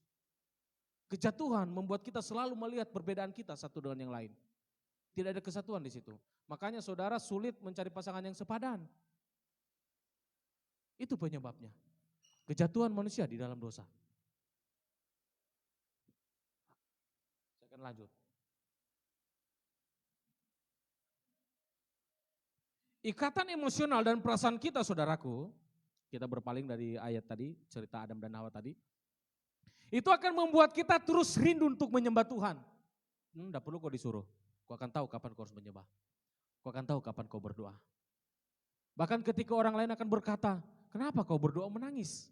Kejatuhan membuat kita selalu melihat perbedaan kita satu dengan yang lain. Tidak ada kesatuan di situ. Makanya saudara sulit mencari pasangan yang sepadan. Itu penyebabnya. Kejatuhan manusia di dalam dosa. Saya akan lanjut. Ikatan emosional dan perasaan kita saudaraku, kita berpaling dari ayat tadi, cerita Adam dan Hawa tadi. Itu akan membuat kita terus rindu untuk menyembah Tuhan. Tidak perlu kau disuruh, kau akan tahu kapan kau harus menyembah. Kau akan tahu kapan kau berdoa. Bahkan ketika orang lain akan berkata, kenapa kau berdoa menangis?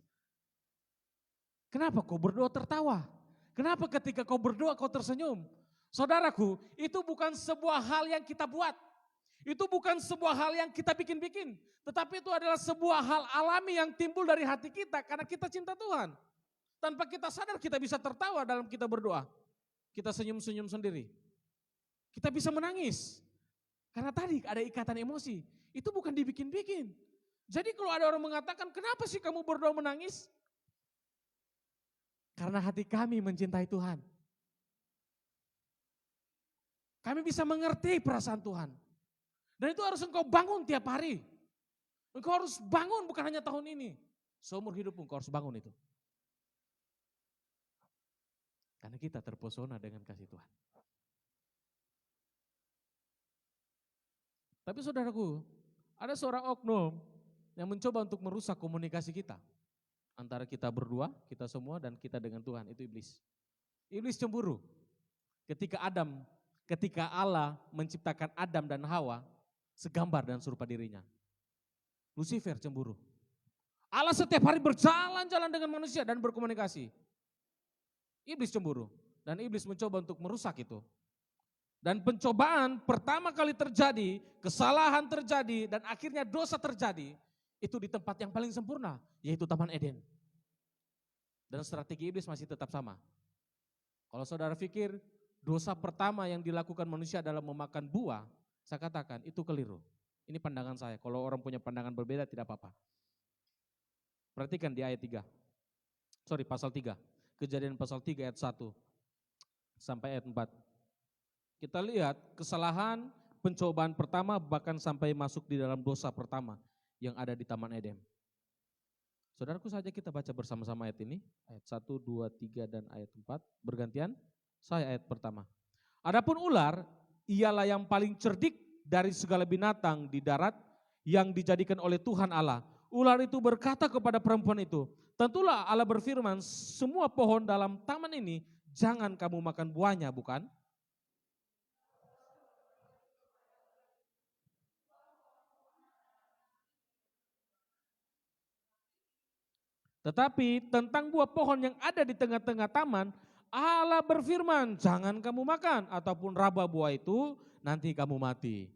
Kenapa kau berdoa tertawa? Kenapa ketika kau berdoa kau tersenyum? Saudaraku, itu bukan sebuah hal yang kita buat. Itu bukan sebuah hal yang kita bikin-bikin. Tetapi itu adalah sebuah hal alami yang timbul dari hati kita karena kita cinta Tuhan. Tanpa kita sadar kita bisa tertawa dalam kita berdoa. Kita senyum-senyum sendiri. Kita bisa menangis. Karena tadi ada ikatan emosi. Itu bukan dibikin-bikin. Jadi kalau ada orang mengatakan, kenapa sih kamu berdoa menangis? Karena hati kami mencintai Tuhan. Kami bisa mengerti perasaan Tuhan. Dan itu harus engkau bangun tiap hari. Engkau harus bangun bukan hanya tahun ini. Seumur hidupmu engkau harus bangun itu. Karena kita terpesona dengan kasih Tuhan. Tapi saudaraku, ada seorang oknum yang mencoba untuk merusak komunikasi kita. Antara kita berdua, kita semua dan kita dengan Tuhan, itu iblis. Iblis cemburu. Ketika Allah menciptakan Adam dan Hawa, segambar dan serupa dirinya. Lucifer cemburu. Allah setiap hari berjalan-jalan dengan manusia dan berkomunikasi. Iblis cemburu. Dan iblis mencoba untuk merusak itu. Dan pencobaan pertama kali terjadi, kesalahan terjadi, dan akhirnya dosa terjadi, itu di tempat yang paling sempurna, yaitu Taman Eden. Dan strategi iblis masih tetap sama. Kalau saudara pikir dosa pertama yang dilakukan manusia adalah memakan buah, saya katakan itu keliru. Ini pandangan saya, kalau orang punya pandangan berbeda tidak apa-apa. Perhatikan di ayat 3, pasal 3, Kejadian pasal 3 ayat 1 sampai ayat 4. Kita lihat kesalahan pencobaan pertama bahkan sampai masuk di dalam dosa pertama yang ada di Taman Eden. Saudaraku saja kita baca bersama-sama ayat ini, ayat 1, 2, 3 dan ayat 4, bergantian. Saya ayat pertama. Adapun ular, ialah yang paling cerdik dari segala binatang di darat yang dijadikan oleh Tuhan Allah. Ular itu berkata kepada perempuan itu, tentulah Allah berfirman, semua pohon dalam taman ini jangan kamu makan buahnya, bukan? Tetapi tentang buah pohon yang ada di tengah-tengah taman, Allah berfirman, jangan kamu makan ataupun raba buah itu, nanti kamu mati.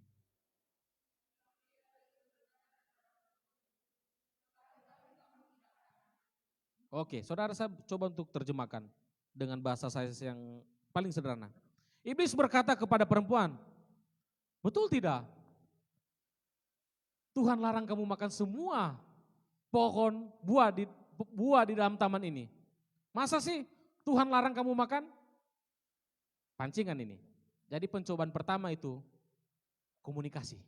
Oke, saudara saya coba untuk terjemahkan dengan bahasa saya yang paling sederhana. Iblis berkata kepada perempuan, betul tidak? Tuhan larang kamu makan semua pohon buah di dalam taman ini. Masa sih Tuhan larang kamu makan? Pancingan ini. Jadi pencobaan pertama itu komunikasi.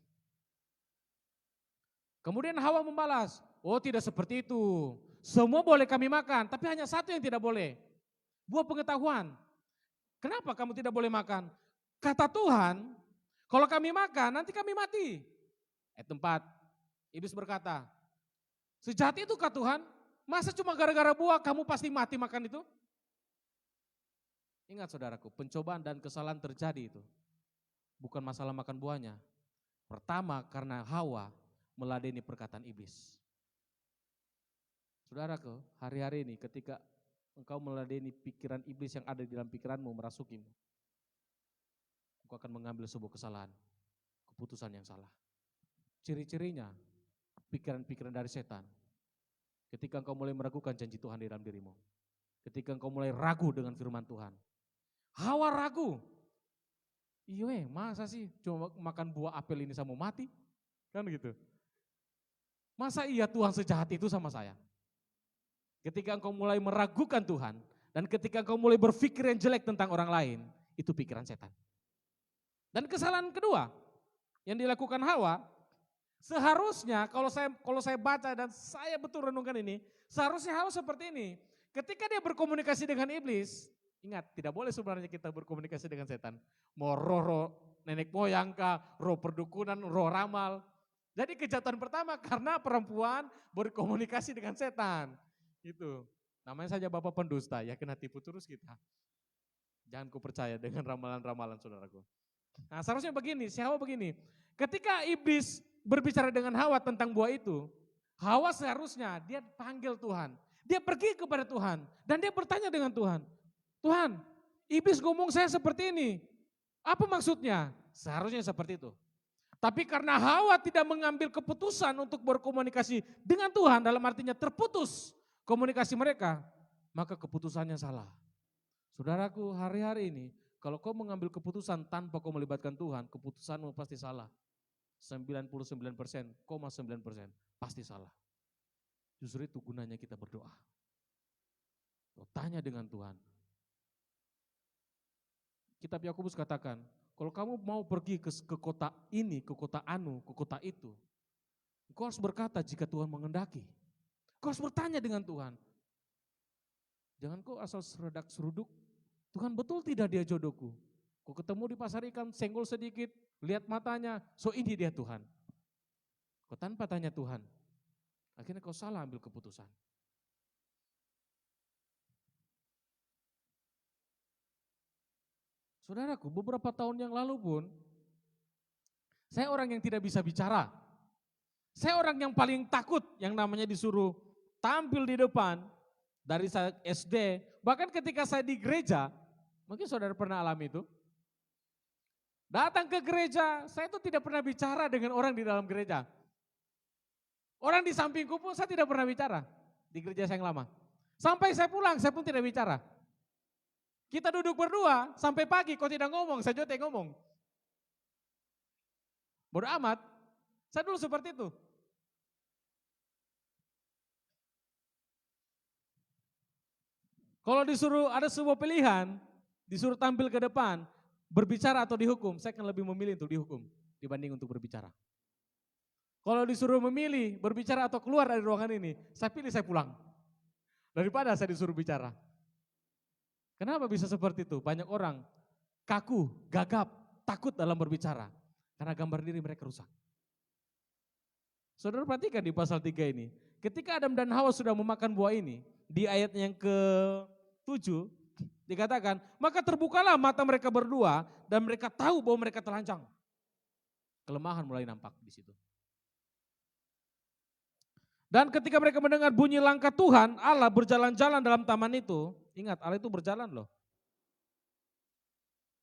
Kemudian Hawa membalas, oh tidak seperti itu. Semua boleh kami makan, tapi hanya satu yang tidak boleh. Buah pengetahuan. Kenapa kamu tidak boleh makan? Kata Tuhan, kalau kami makan nanti kami mati. Ayat 4, iblis berkata, sejahat itu kah Tuhan? Masa cuma gara-gara buah kamu pasti mati makan itu? Ingat saudaraku, pencobaan dan kesalahan terjadi itu. Bukan masalah makan buahnya. Pertama karena Hawa meladeni perkataan iblis. Saudaraku, hari-hari ini ketika engkau meladeni pikiran iblis yang ada di dalam pikiranmu merasukimu, engkau akan mengambil sebuah kesalahan, keputusan yang salah. Ciri-cirinya, pikiran-pikiran dari setan. Ketika engkau mulai meragukan janji Tuhan di dalam dirimu. Ketika engkau mulai ragu dengan firman Tuhan. Hawa ragu. Iya masa sih cuma makan buah apel ini saya mau mati? Kan gitu. Masa iya Tuhan sejahat itu sama saya? Ketika engkau mulai meragukan Tuhan, dan ketika engkau mulai berpikir yang jelek tentang orang lain, itu pikiran setan. Dan kesalahan kedua yang dilakukan Hawa, seharusnya kalau saya baca dan saya betul renungkan ini, seharusnya Hawa seperti ini. Ketika dia berkomunikasi dengan iblis, ingat tidak boleh sebenarnya kita berkomunikasi dengan setan. Mau roh nenek moyang kah, roh perdukunan, roh ramal. Jadi kejahatan pertama karena perempuan berkomunikasi dengan setan. Itu namanya saja bapak pendusta, ya kena tipu terus kita. Jangan ku percaya dengan ramalan-ramalan saudaraku. Nah seharusnya begini, si Hawa begini. Ketika iblis berbicara dengan Hawa tentang buah itu, Hawa seharusnya dia panggil Tuhan. Dia pergi kepada Tuhan dan dia bertanya dengan Tuhan. Tuhan, iblis ngomong saya seperti ini. Apa maksudnya? Seharusnya seperti itu. Tapi karena Hawa tidak mengambil keputusan untuk berkomunikasi dengan Tuhan, dalam artinya terputus komunikasi mereka, maka keputusannya salah. Saudaraku, hari-hari ini kalau kau mengambil keputusan tanpa kau melibatkan Tuhan, keputusanmu pasti salah. 99,9% pasti salah. Justru itu gunanya kita berdoa. Kau tanya dengan Tuhan. Kitab Yakobus katakan, kalau kamu mau pergi ke kota ini, ke kota anu, ke kota itu, kau harus berkata jika Tuhan mengendaki. Kau harus bertanya dengan Tuhan. Jangan kau asal seredak seruduk, Tuhan betul tidak dia jodohku. Kau ketemu di pasar ikan, senggol sedikit, lihat matanya, so ini dia Tuhan. Kau tanpa tanya Tuhan, akhirnya kau salah ambil keputusan. Saudaraku, beberapa tahun yang lalu pun, saya orang yang tidak bisa bicara. Saya orang yang paling takut yang namanya disuruh tampil di depan dari saya SD. Bahkan ketika saya di gereja, mungkin saudara pernah alami itu. Datang ke gereja, saya itu tidak pernah bicara dengan orang di dalam gereja. Orang di sampingku pun saya tidak pernah bicara di gereja saya yang lama. Sampai saya pulang, saya pun tidak bicara. Kita duduk berdua sampai pagi, kau tidak ngomong, saya juga tidak ngomong. Bodoh amat, saya dulu seperti itu. Kalau disuruh ada sebuah pilihan, disuruh tampil ke depan, berbicara atau dihukum, saya akan lebih memilih untuk dihukum dibanding untuk berbicara. Kalau disuruh memilih berbicara atau keluar dari ruangan ini, saya pilih saya pulang. Daripada saya disuruh bicara. Kenapa bisa seperti itu? Banyak orang kaku, gagap, takut dalam berbicara. Karena gambar diri mereka rusak. Saudara perhatikan di pasal 3 ini. Ketika Adam dan Hawa sudah memakan buah ini, di ayat yang ke-7 dikatakan, maka terbukalah mata mereka berdua dan mereka tahu bahwa mereka telanjang. Kelemahan mulai nampak di situ. Dan ketika mereka mendengar bunyi langkah Tuhan, Allah berjalan-jalan dalam taman itu. Ingat, Allah itu berjalan loh.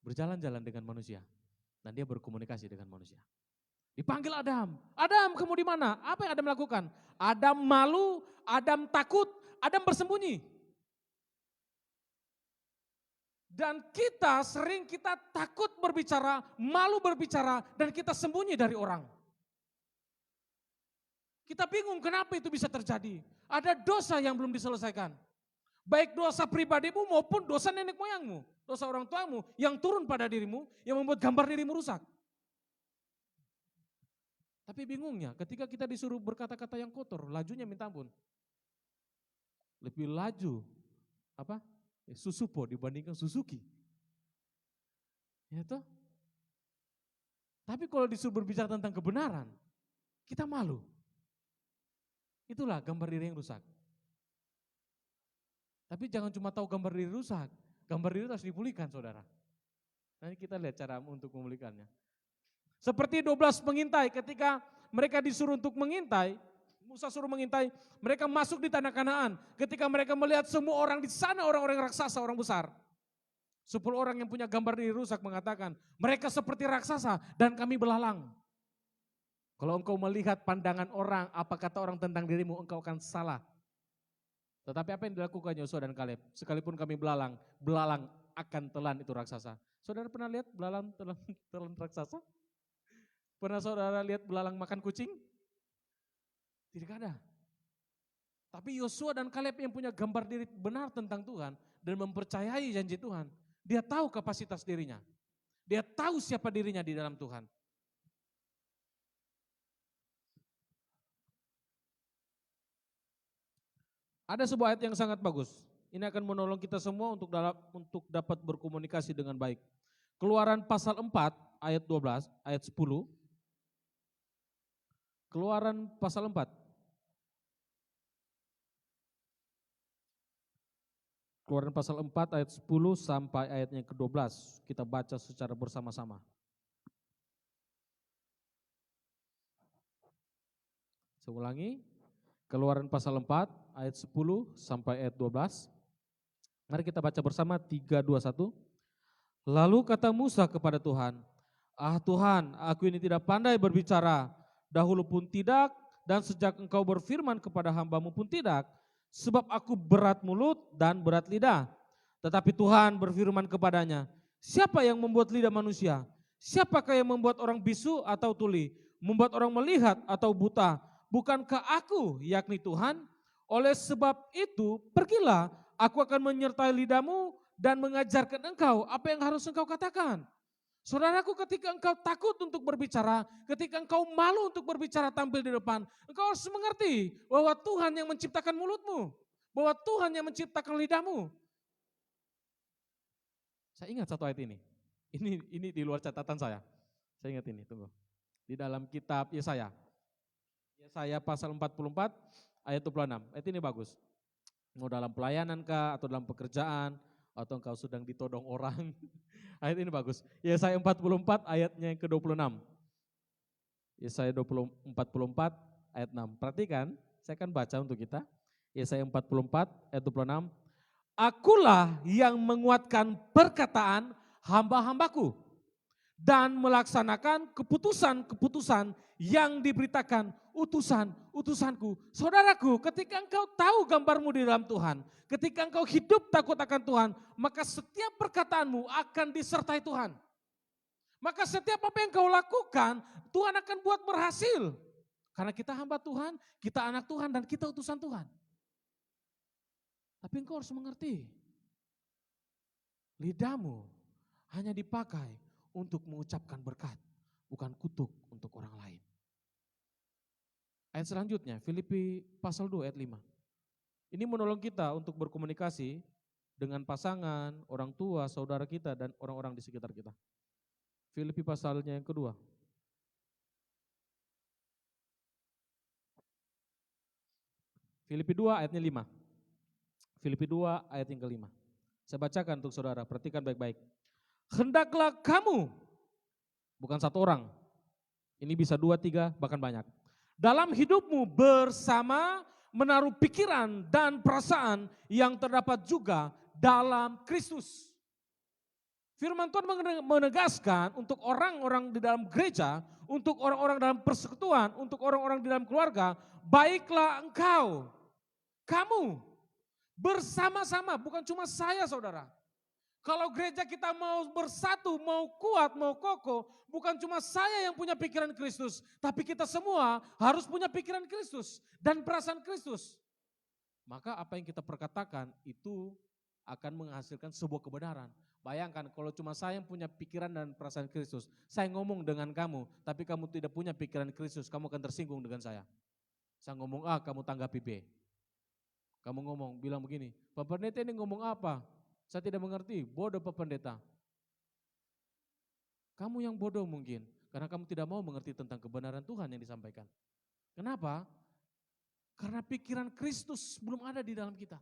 Berjalan-jalan dengan manusia. Dan dia berkomunikasi dengan manusia. Dipanggil Adam. Adam, kamu di mana? Apa yang Adam lakukan? Adam malu, Adam takut, Adam bersembunyi. Dan kita takut berbicara, malu berbicara, dan kita sembunyi dari orang. Kita bingung kenapa itu bisa terjadi. Ada dosa yang belum diselesaikan. Baik dosa pribadimu maupun dosa nenek moyangmu. Dosa orang tuamu yang turun pada dirimu, yang membuat gambar dirimu rusak. Tapi bingungnya ketika kita disuruh berkata-kata yang kotor, lajunya minta ampun. Lebih laju Susupo dibandingkan Suzuki. Ya toh? Tapi kalau disuruh berbicara tentang kebenaran, kita malu. Itulah gambar diri yang rusak. Tapi jangan cuma tahu gambar diri rusak, gambar diri harus dipulihkan saudara. Nanti kita lihat cara untuk memulihkannya. Seperti 12 pengintai ketika mereka disuruh untuk mengintai, Musa suruh mengintai, mereka masuk di tanah Kanaan. Ketika mereka melihat semua orang di sana, orang-orang raksasa, orang besar. 10 orang yang punya gambar diri rusak mengatakan, mereka seperti raksasa dan kami belalang. Kalau engkau melihat pandangan orang, apa kata orang tentang dirimu, engkau akan salah. Tetapi apa yang dilakukan Yosua dan Kaleb? Sekalipun kami belalang, belalang akan telan itu raksasa. Saudara pernah lihat belalang telan raksasa? Pernah saudara lihat belalang makan kucing? Tidak ada. Tapi Yosua dan Kaleb yang punya gambar diri benar tentang Tuhan dan mempercayai janji Tuhan, dia tahu kapasitas dirinya. Dia tahu siapa dirinya di dalam Tuhan. Ada sebuah ayat yang sangat bagus. Ini akan menolong kita semua untuk dapat berkomunikasi dengan baik. Keluaran pasal 4 ayat 12, ayat 10. Keluaran pasal 4. Keluaran pasal 4 ayat 10 sampai ayatnya ke-12. Kita baca secara bersama-sama. Saya ulangi. Keluaran pasal 4 ayat 10 sampai ayat 12. Mari kita baca bersama 3, 2, 1. Lalu kata Musa kepada Tuhan, ah Tuhan, aku ini tidak pandai berbicara, dahulu pun tidak, dan sejak engkau berfirman kepada hambamu pun tidak. sebab aku berat mulut dan berat lidah. Tetapi Tuhan berfirman kepadanya, siapa yang membuat lidah manusia? Siapakah yang membuat orang bisu atau tuli? Membuat orang melihat atau buta? Bukankah aku, yakni Tuhan? Oleh sebab itu, pergilah, aku akan menyertai lidahmu dan mengajarkan engkau apa yang harus engkau katakan. Saudaraku, ketika engkau takut untuk berbicara, ketika engkau malu untuk berbicara tampil di depan, engkau harus mengerti bahwa Tuhan yang menciptakan mulutmu, bahwa Tuhan yang menciptakan lidahmu. Saya ingat satu ayat ini. Ini di luar catatan saya. Saya ingat ini, tunggu. Di dalam kitab Yesaya. Yesaya pasal 44 ayat 26. Ayat ini bagus. Mau dalam pelayanan kah, atau dalam pekerjaan, atau engkau sedang ditodong orang. Ayat ini bagus. Yesaya 44 ayatnya yang ke-26. Yesaya 44 ayat 6. Perhatikan, saya akan baca untuk kita. Yesaya 44 ayat 26. Akulah yang menguatkan perkataan hamba-hambaku dan melaksanakan keputusan-keputusan yang diberitakan utusan-utusanku. Saudaraku, ketika engkau tahu gambarmu di dalam Tuhan, ketika engkau hidup takut akan Tuhan, maka setiap perkataanmu akan disertai Tuhan. Maka setiap apa yang kau lakukan, Tuhan akan buat berhasil. Karena kita hamba Tuhan, kita anak Tuhan, dan kita utusan Tuhan. Tapi engkau harus mengerti, lidahmu hanya dipakai untuk mengucapkan berkat, bukan kutuk untuk orang lain. Ayat selanjutnya, Filipi pasal 2 ayat 5. Ini menolong kita untuk berkomunikasi dengan pasangan, orang tua, saudara kita, dan orang-orang di sekitar kita. Filipi pasalnya yang kedua. Filipi 2 ayatnya 5. Filipi 2 ayat yang ke-5. Saya bacakan untuk saudara, perhatikan baik-baik. Hendaklah kamu, bukan satu orang, ini bisa 2, 3, bahkan banyak. Dalam hidupmu bersama menaruh pikiran dan perasaan yang terdapat juga dalam Kristus. Firman Tuhan menegaskan untuk orang-orang di dalam gereja, untuk orang-orang dalam persekutuan, untuk orang-orang di dalam keluarga, baiklah engkau, kamu, bersama-sama, bukan cuma saya saudara. Kalau gereja kita mau bersatu, mau kuat, mau kokoh, bukan cuma saya yang punya pikiran Kristus, tapi kita semua harus punya pikiran Kristus dan perasaan Kristus. Maka apa yang kita perkatakan itu akan menghasilkan sebuah kebenaran. Bayangkan kalau cuma saya yang punya pikiran dan perasaan Kristus, saya ngomong dengan kamu, tapi kamu tidak punya pikiran Kristus, kamu akan tersinggung dengan saya. Saya ngomong A, kamu tanggapi B. Kamu ngomong, bilang begini, Pak Pendeta ini ngomong apa? Saya tidak mengerti, bodoh Pak Pendeta. Kamu yang bodoh mungkin, karena kamu tidak mau mengerti tentang kebenaran Tuhan yang disampaikan. Kenapa? Karena pikiran Kristus belum ada di dalam kita.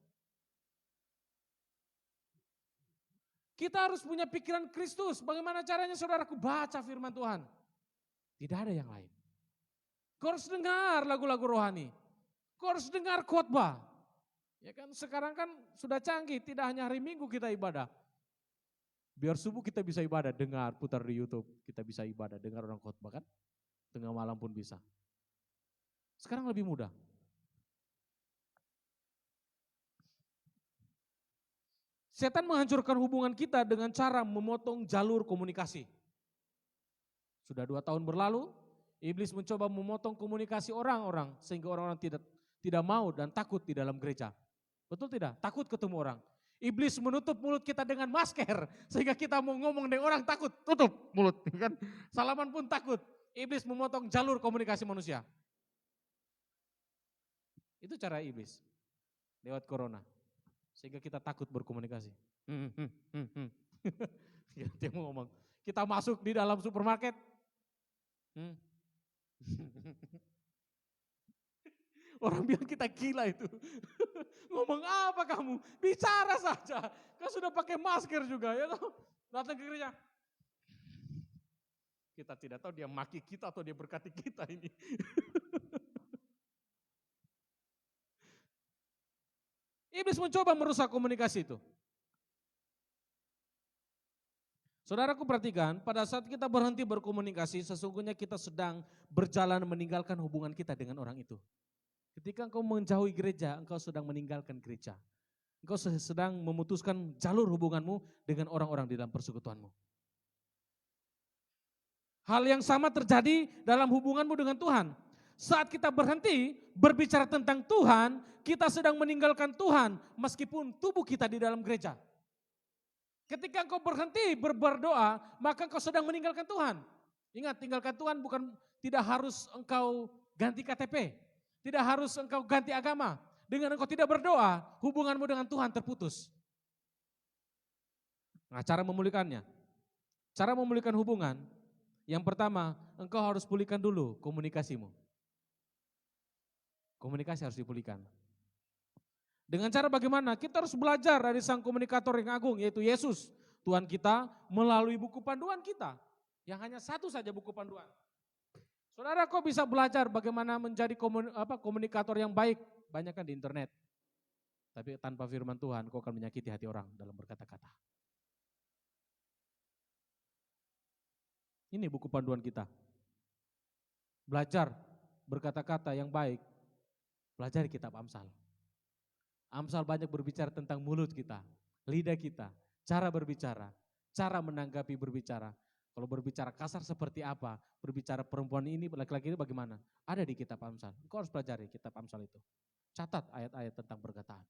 Kita harus punya pikiran Kristus. Bagaimana caranya saudaraku baca firman Tuhan? Tidak ada yang lain. Kau harus dengar lagu-lagu rohani. Kau harus dengar khotbah. Ya kan sekarang kan sudah canggih, tidak hanya hari Minggu kita ibadah. Biar subuh kita bisa ibadah, dengar, putar di YouTube, kita bisa ibadah, dengar orang khotbah kan. Tengah malam pun bisa. Sekarang lebih mudah. Setan menghancurkan hubungan kita dengan cara memotong jalur komunikasi. Sudah 2 tahun berlalu, iblis mencoba memotong komunikasi orang-orang sehingga orang-orang tidak mau dan takut di dalam gereja. Betul tidak? Takut ketemu orang. Iblis menutup mulut kita dengan masker sehingga kita mau ngomong dengan orang takut, tutup mulut kan. Salaman pun takut. Iblis memotong jalur komunikasi manusia. Itu cara iblis lewat corona. Sehingga kita takut berkomunikasi. Dia mau ngomong, kita masuk di dalam supermarket. Orang bilang kita gila itu. Ngomong apa kamu? Bicara saja. Kan sudah pakai masker juga ya. Datang ke gereja. Kita tidak tahu dia maki kita atau dia berkati kita ini. Iblis mencoba merusak komunikasi itu. Saudaraku perhatikan, pada saat kita berhenti berkomunikasi, sesungguhnya kita sedang berjalan meninggalkan hubungan kita dengan orang itu. Ketika engkau menjauhi gereja, engkau sedang meninggalkan gereja. Engkau sedang memutuskan jalur hubunganmu dengan orang-orang di dalam persekutuanmu. Hal yang sama terjadi dalam hubunganmu dengan Tuhan. Saat kita berhenti berbicara tentang Tuhan, kita sedang meninggalkan Tuhan meskipun tubuh kita di dalam gereja. Ketika engkau berhenti berdoa, maka engkau sedang meninggalkan Tuhan. Ingat, tinggalkan Tuhan bukan tidak harus engkau ganti KTP, tidak harus engkau ganti agama. Dengan engkau tidak berdoa, hubunganmu dengan Tuhan terputus. Nah, cara memulihkannya. Cara memulihkan hubungan, yang pertama, engkau harus pulihkan dulu komunikasimu. Komunikasi harus dipulihkan. Dengan cara bagaimana? Kita harus belajar dari sang komunikator yang agung, yaitu Yesus, Tuhan kita, melalui buku panduan kita. Yang hanya satu saja buku panduan. Saudara, kok bisa belajar bagaimana menjadi komunikator yang baik? Banyak kan di internet. Tapi tanpa firman Tuhan, kau akan menyakiti hati orang dalam berkata-kata. Ini buku panduan kita. Belajar berkata-kata yang baik, pelajari kitab Amsal. Amsal banyak berbicara tentang mulut kita, lidah kita, cara berbicara, cara menanggapi berbicara. Kalau berbicara kasar seperti apa, berbicara perempuan ini, laki-laki ini bagaimana? Ada di kitab Amsal. Engkau harus pelajari kitab Amsal itu. Catat ayat-ayat tentang perkataan.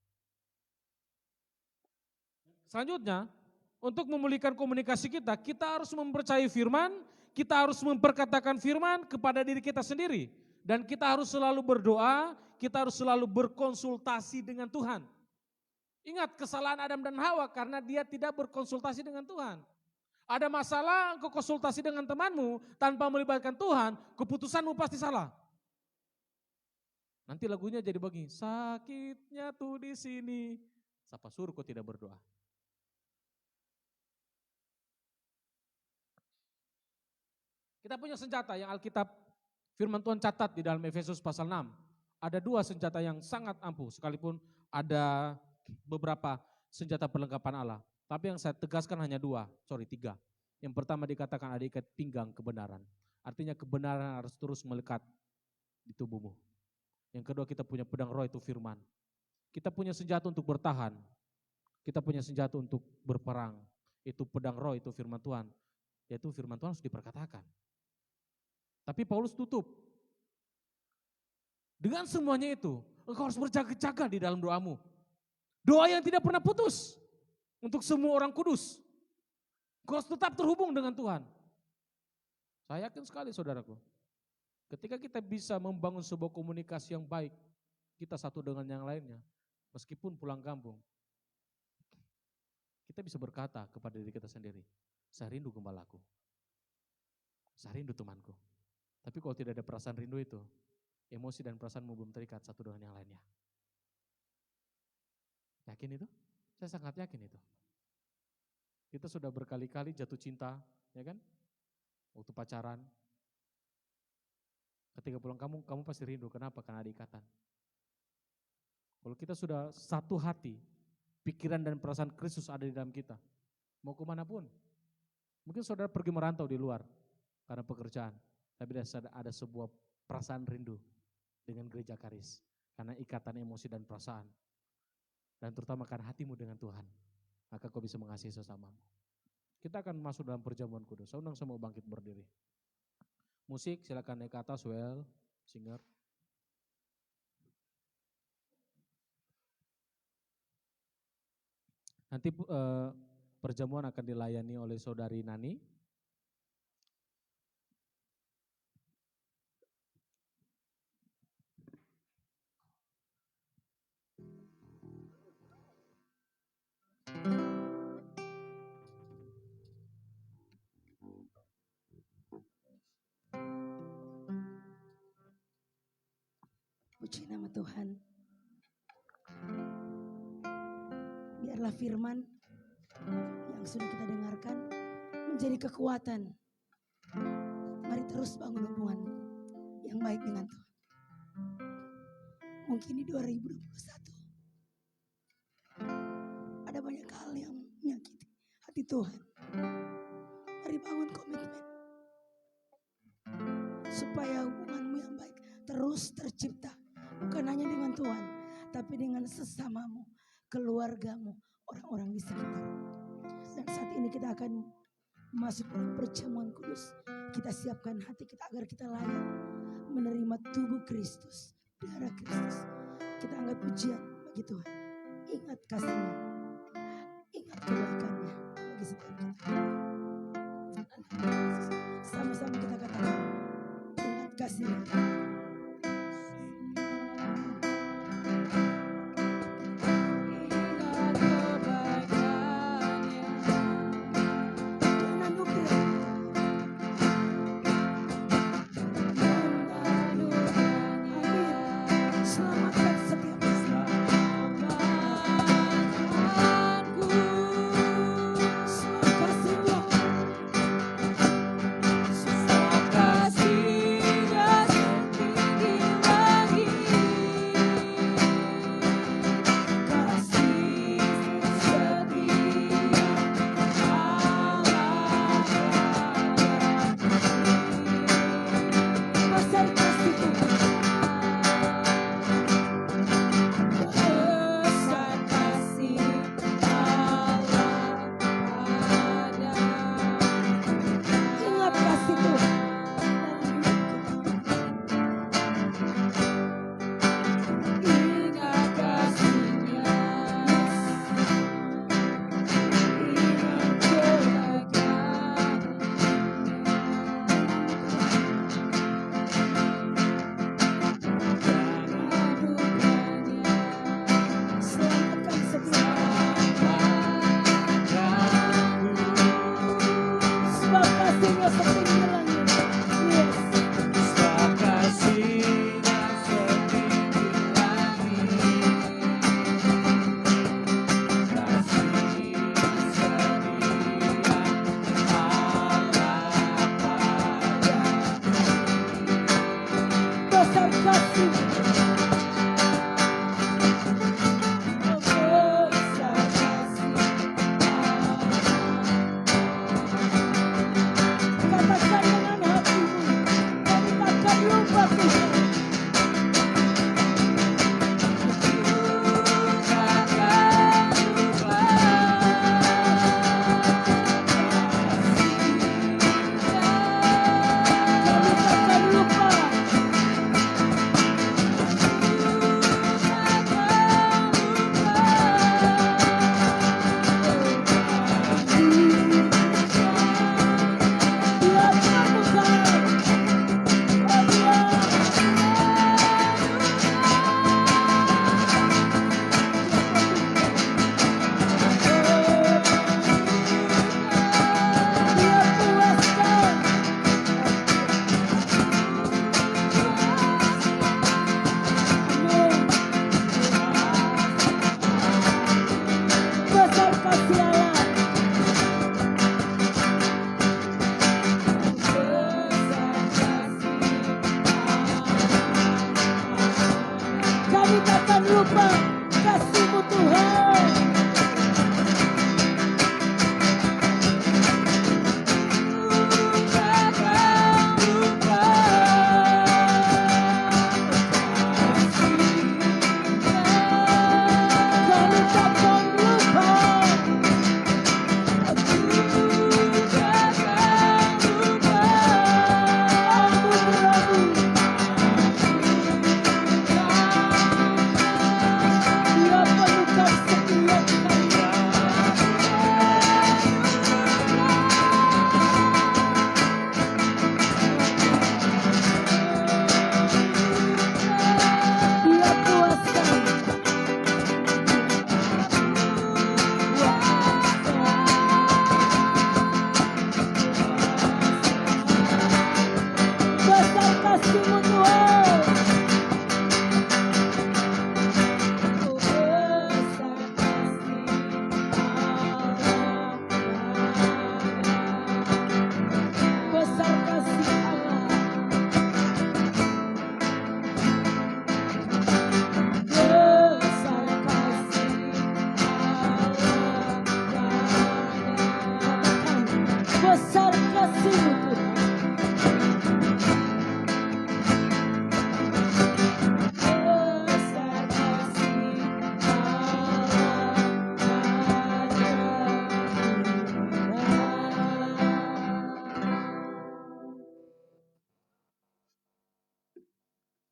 Selanjutnya, untuk memulihkan komunikasi kita, kita harus mempercayai firman, kita harus memperkatakan firman kepada diri kita sendiri. Dan kita harus selalu berdoa, kita harus selalu berkonsultasi dengan Tuhan. Ingat kesalahan Adam dan Hawa karena dia tidak berkonsultasi dengan Tuhan. Ada masalah, engkau konsultasi dengan temanmu tanpa melibatkan Tuhan, keputusanmu pasti salah. Nanti lagunya jadi begini, sakitnya tuh di sini. Siapa suruh kau tidak berdoa? Kita punya senjata yang Alkitab firman Tuhan catat di dalam Efesus pasal 6. Ada 2 senjata yang sangat ampuh, sekalipun ada beberapa senjata perlengkapan Allah. Tapi yang saya tegaskan hanya 3. Yang pertama dikatakan ada ikat pinggang kebenaran. Artinya kebenaran harus terus melekat di tubuhmu. Yang kedua kita punya pedang roh, itu firman. Kita punya senjata untuk bertahan. Kita punya senjata untuk berperang. Itu pedang roh, itu firman Tuhan. Yaitu firman Tuhan harus diperkatakan. Tapi Paulus tutup. Dengan semuanya itu, engkau harus berjaga-jaga di dalam doamu. Doa yang tidak pernah putus untuk semua orang kudus. Engkau harus tetap terhubung dengan Tuhan. Saya yakin sekali saudaraku, ketika kita bisa membangun sebuah komunikasi yang baik, kita satu dengan yang lainnya, meskipun pulang kampung, kita bisa berkata kepada diri kita sendiri, saya rindu gembalaku, saya rindu temanku. Tapi kalau tidak ada perasaan rindu itu, emosi dan perasaanmu belum terikat satu dengan yang lainnya. Yakin itu? Saya sangat yakin itu. Kita sudah berkali-kali jatuh cinta, ya kan? Waktu pacaran. Ketika pulang kamu pasti rindu. Kenapa? Karena ada ikatan. Kalau kita sudah satu hati, pikiran dan perasaan Kristus ada di dalam kita. Mau kemanapun. Mungkin saudara pergi merantau di luar karena pekerjaan. Tapi ada sebuah perasaan rindu dengan gereja Karis. Karena ikatan emosi dan perasaan. Dan terutama karena hatimu dengan Tuhan. Maka kau bisa mengasihi sesamamu. Kita akan masuk dalam perjamuan kudus. Saya undang semua bangkit berdiri. Musik silakan naik ke atas, well, singer. Nanti perjamuan akan dilayani oleh saudari Nani. Puji nama Tuhan. Biarlah firman yang sudah kita dengarkan menjadi kekuatan. Mari terus bangun hubungan yang baik dengan Tuhan. Mungkin di 2021 ada banyak hal yang menyakiti hati Tuhan. Mari bangun komitmen supaya hubunganmu yang baik terus tercipta Bukan hanya dengan Tuhan, tapi dengan sesamamu, keluargamu, orang-orang di sekitar. Dan saat ini kita akan masuk dalam perjamuan kudus. Kita siapkan hati kita agar kita layak menerima tubuh Kristus, darah Kristus. Kita angkat pujian bagi Tuhan. Ingat kasih-Nya, ingat kebaikan-Nya bagi setiap kita. Sama-sama kita katakan, ingat kasih-Nya. Dia penuh kasih.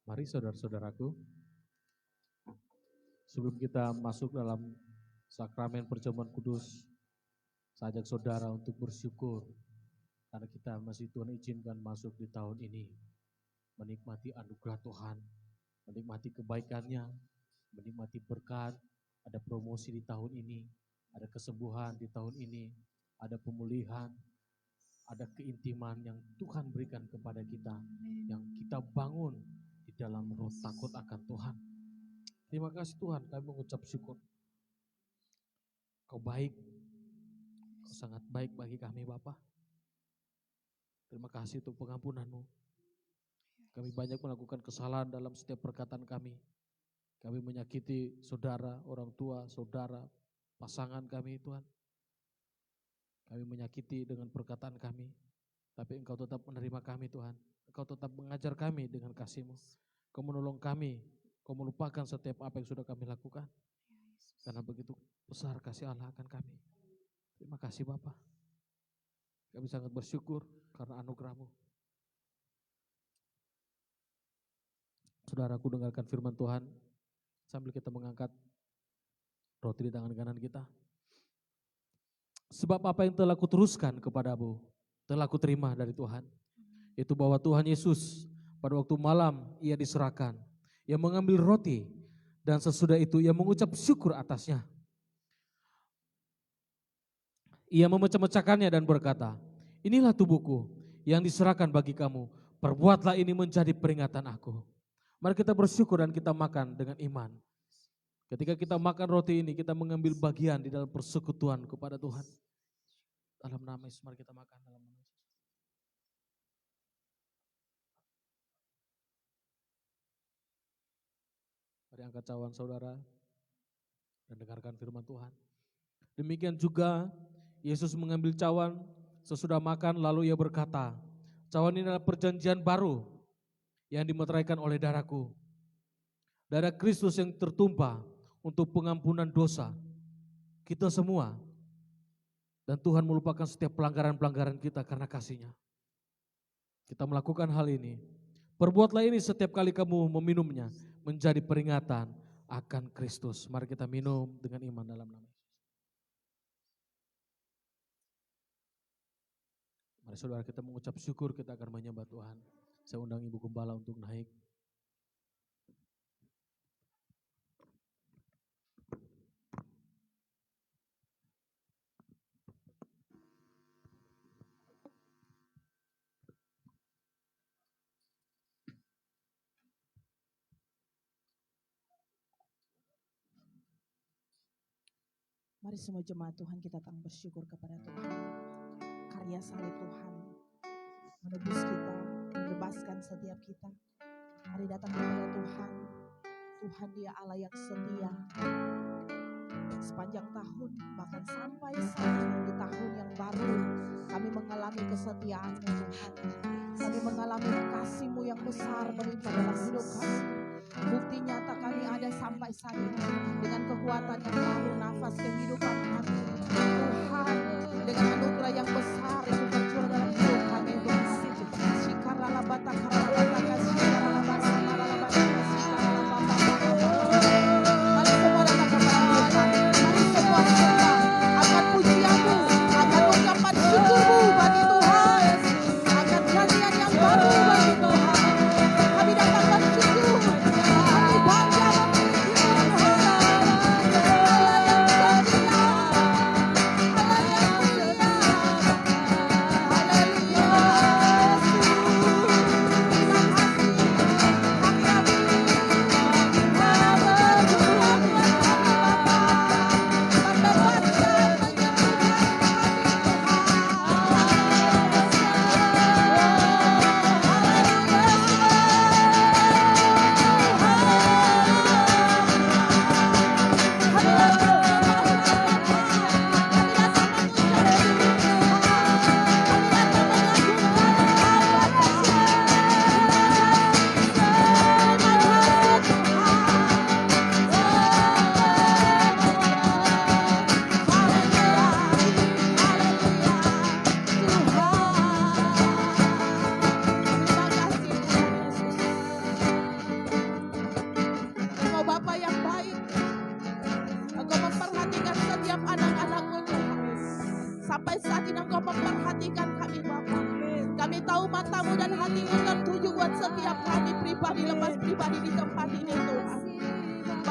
Mari saudara-saudaraku, sebelum kita masuk dalam sakramen perjamuan kudus, saya ajak saudara untuk bersyukur karena kita masih Tuhan izinkan masuk di tahun ini, menikmati anugerah Tuhan, menikmati kebaikannya, menikmati berkat, ada promosi di tahun ini, ada kesembuhan di tahun ini, ada pemulihan, ada keintiman yang Tuhan berikan kepada kita, yang kita bangun di dalam roh takut akan Tuhan. Terima kasih Tuhan, kami mengucap syukur. Kau baik, Kau sangat baik bagi kami Bapa. Terima kasih untuk pengampunan-Mu. Kami banyak melakukan kesalahan dalam setiap perkataan kami. Kami menyakiti saudara, orang tua, saudara, pasangan kami Tuhan. Kami menyakiti dengan perkataan kami. Tapi Engkau tetap menerima kami Tuhan. Engkau tetap mengajar kami dengan kasih-Mu. Kau menolong kami. Kau melupakan setiap apa yang sudah kami lakukan. Karena begitu besar kasih Allah akan kami. Terima kasih Bapa. Kami sangat bersyukur karena anugerah-Mu. Saudaraku, dengarkan firman Tuhan sambil kita mengangkat roti di tangan kanan kita. Sebab apa yang telah kuteruskan kepadamu, telah kuterima dari Tuhan. Itu bahwa Tuhan Yesus pada waktu malam ia diserahkan. Ia mengambil roti dan sesudah itu ia mengucap syukur atasnya. Ia memecah-mecahkannya dan berkata, inilah tubuhku yang diserahkan bagi kamu. Perbuatlah ini menjadi peringatan aku. Mari kita bersyukur dan kita makan dengan iman. Ketika kita makan roti ini, kita mengambil bagian di dalam persekutuan kepada Tuhan. Dalam nama Yesus, mari kita makan dalam nama Yesus. Mari angkat cawan saudara dan dengarkan firman Tuhan. Demikian juga Yesus mengambil cawan sesudah makan lalu ia berkata, cawan ini adalah perjanjian baru yang dimeteraikan oleh darahku. Darah Kristus yang tertumpah untuk pengampunan dosa kita semua. Dan Tuhan melupakan setiap pelanggaran-pelanggaran kita karena kasih-Nya. Kita melakukan hal ini. Perbuatlah ini setiap kali kamu meminumnya menjadi peringatan akan Kristus. Mari kita minum dengan iman dalam nama Yesus. Mari saudara kita mengucap syukur, kita akan menyembah Tuhan. Saya undang Ibu Gembala untuk naik. Mari semua jemaat Tuhan kita akan bersyukur kepada Tuhan. Karya salib Tuhan menebus kita, membebaskan setiap kita. Mari datang kepada Tuhan. Tuhan Dia Allah yang setia. Sepanjang tahun, bahkan sampai saat ini di tahun yang baru, kami mengalami kesetiaan-Mu Tuhan. Kami mengalami kasih-Mu yang besar melimpah dalam hidup kami. Bukti nyata kami ada sampai saat ini dengan kekuatan yang baru, nafas kehidupan kami. Tuhan dengan anugerah yang besar yang tercurah dalam hidup kami Tuhan. Shikaralabata karalabata shikaralabata maralabata shikaralabata. Mari semua datang kepada Tuhan. Mari semua sembah akan pujian-Mu, akan ucapan syukur-Mu bagi Tuhan, akan janjian yang baru bagi Tuhan. Kami datang bersyukur. Kami bangga memiliki Tuhan.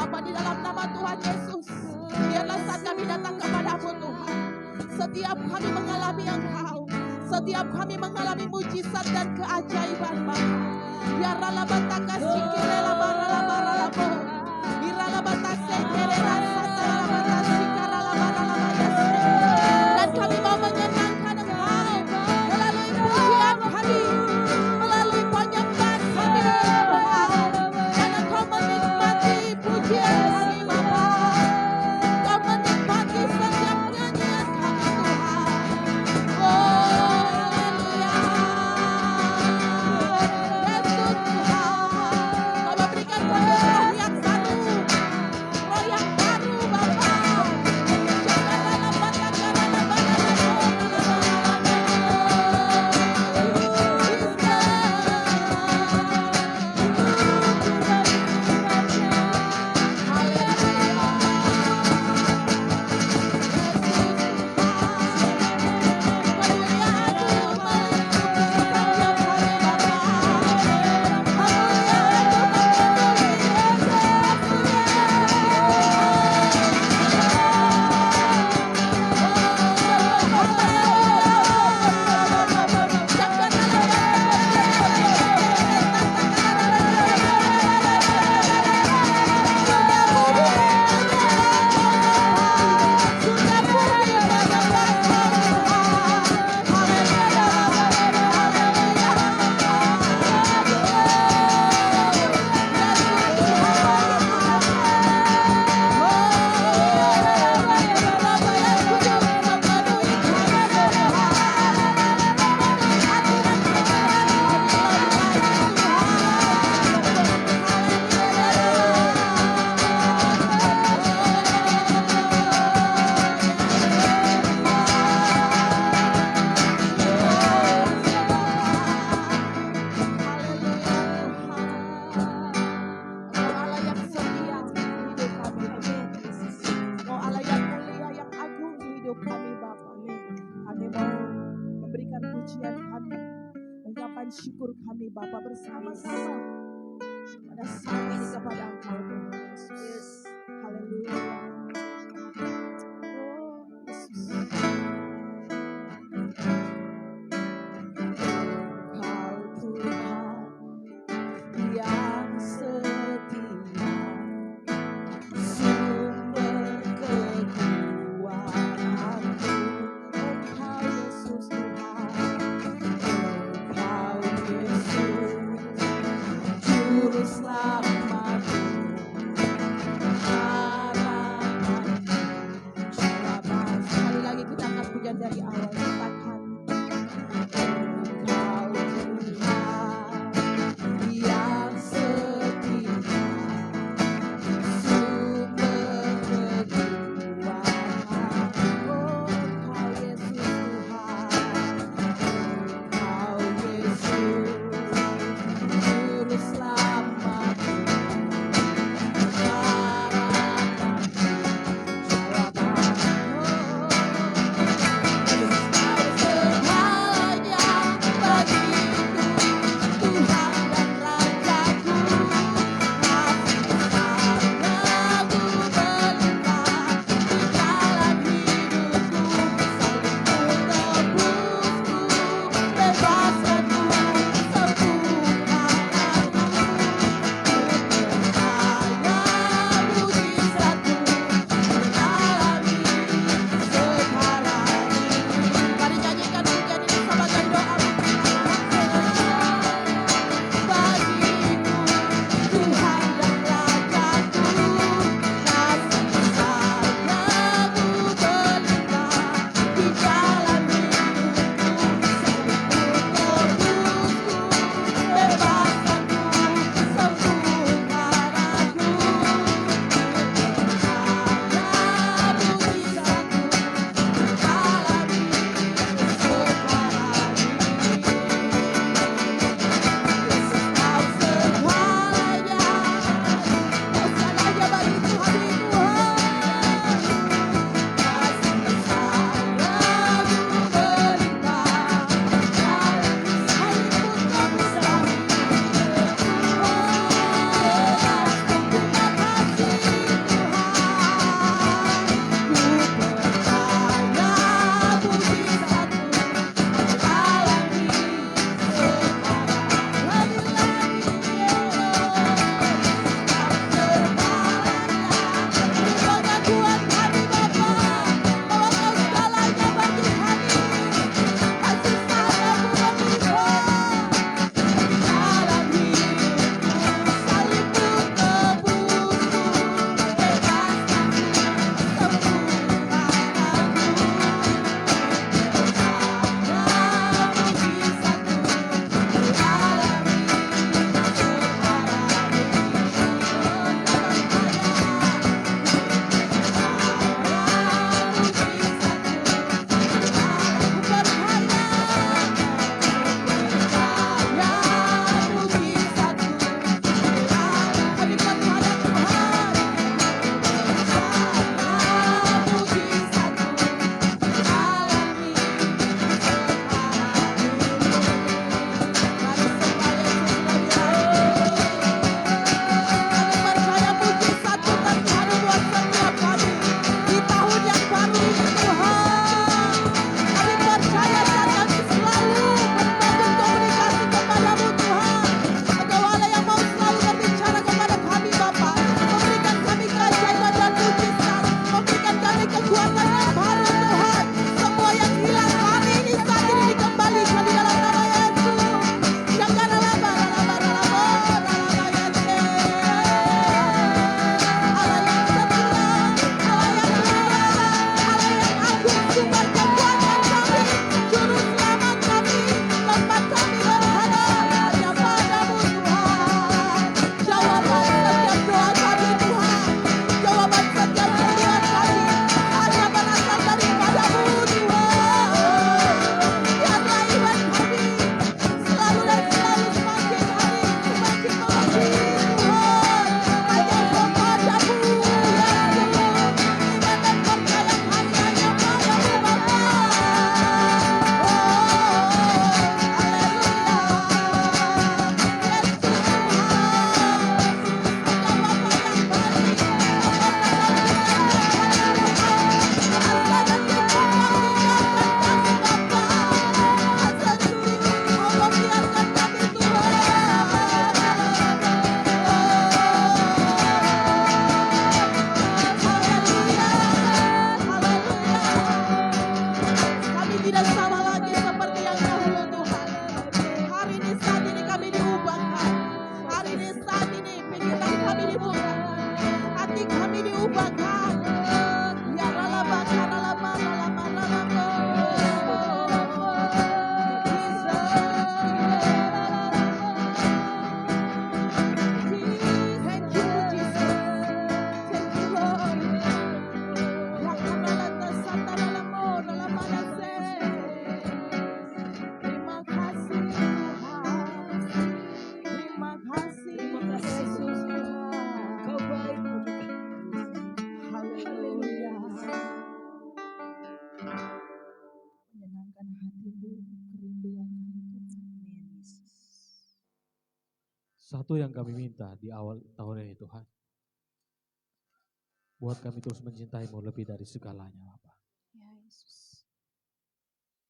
Bapa, di dalam nama Tuhan Yesus. Biarlah saat kami datang kepadamu Tuhan, setiap kami mengalami Engkau, setiap kami mengalami mujizat dan keajaiban Bapa. Ya rala bataka sikire la bara la bara la bo. Irala batase kere rasa la bara sikara la bara la bara. Dan kami mau menyenangkan Engkau melalui pujian kami, melalui penyembahan kami Tuhan. Dan Engkau menikmati pujian kami Bapa. Engkau menikmati setiap nyanyian kami Tuhan. Oh haleluya. Yesus Tuhan, Kau memberikan kami roh yang baru, roh yang baru Bapa. Janganlah syukur kami Bapa bersama-sama pada saat ini kepada Engkau Tuhan Yesus. Haleluya. Oh Yesus. Kau Tuhan yang setia, sumber kekuatanku. Engkau Yesus Tuhan, Engkau Yesus, Juru Selamat. Satu yang kami minta di awal tahun ini Tuhan. Buat kami terus mencintai-Mu lebih dari segalanya Bapak. Ya Yesus.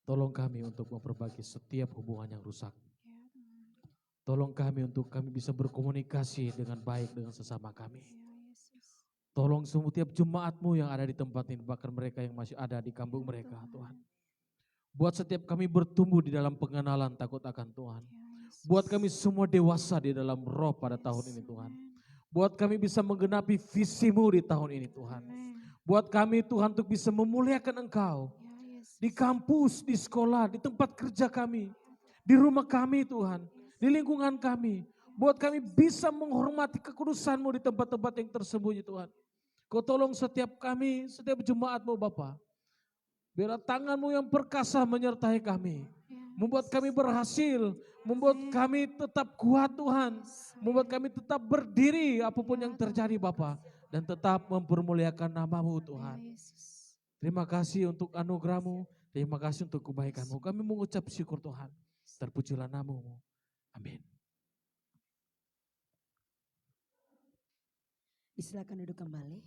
Tolong kami untuk memperbaiki setiap hubungan yang rusak. Ya Tuhan. Tolong kami untuk kami bisa berkomunikasi dengan baik dengan sesama kami. Ya Yesus. Tolong setiap jemaat-Mu yang ada di tempat ini, bahkan mereka yang masih ada di kampung mereka Tuhan. Buat setiap kami bertumbuh di dalam pengenalan takut akan Tuhan. Ya Yesus. Buat kami semua dewasa di dalam roh pada tahun ini Tuhan. Buat kami bisa menggenapi visi-Mu di tahun ini Tuhan. Amin. Buat kami Tuhan untuk bisa memuliakan Engkau. Ya Yesus. Di kampus, di sekolah, di tempat kerja kami. Di rumah kami Tuhan. Di lingkungan kami. Buat kami bisa menghormati kekudusan-Mu di tempat-tempat yang tersembunyi Tuhan. Kau tolong setiap kami, setiap jemaat-Mu Bapa. Biarlah tangan-Mu yang perkasa menyertai kami. Ya Membuat kami berhasil, membuat kami tetap kuat Tuhan. Membuat kami tetap berdiri apapun yang terjadi Bapa. Dan tetap mempermuliakan nama-Mu Tuhan. Ya Yesus. Terima kasih untuk anugerah-Mu. Terima kasih untuk kebaikan-Mu. Kami mengucap syukur Tuhan. Terpujilah nama-Mu. Amin. Silakan duduk kembali.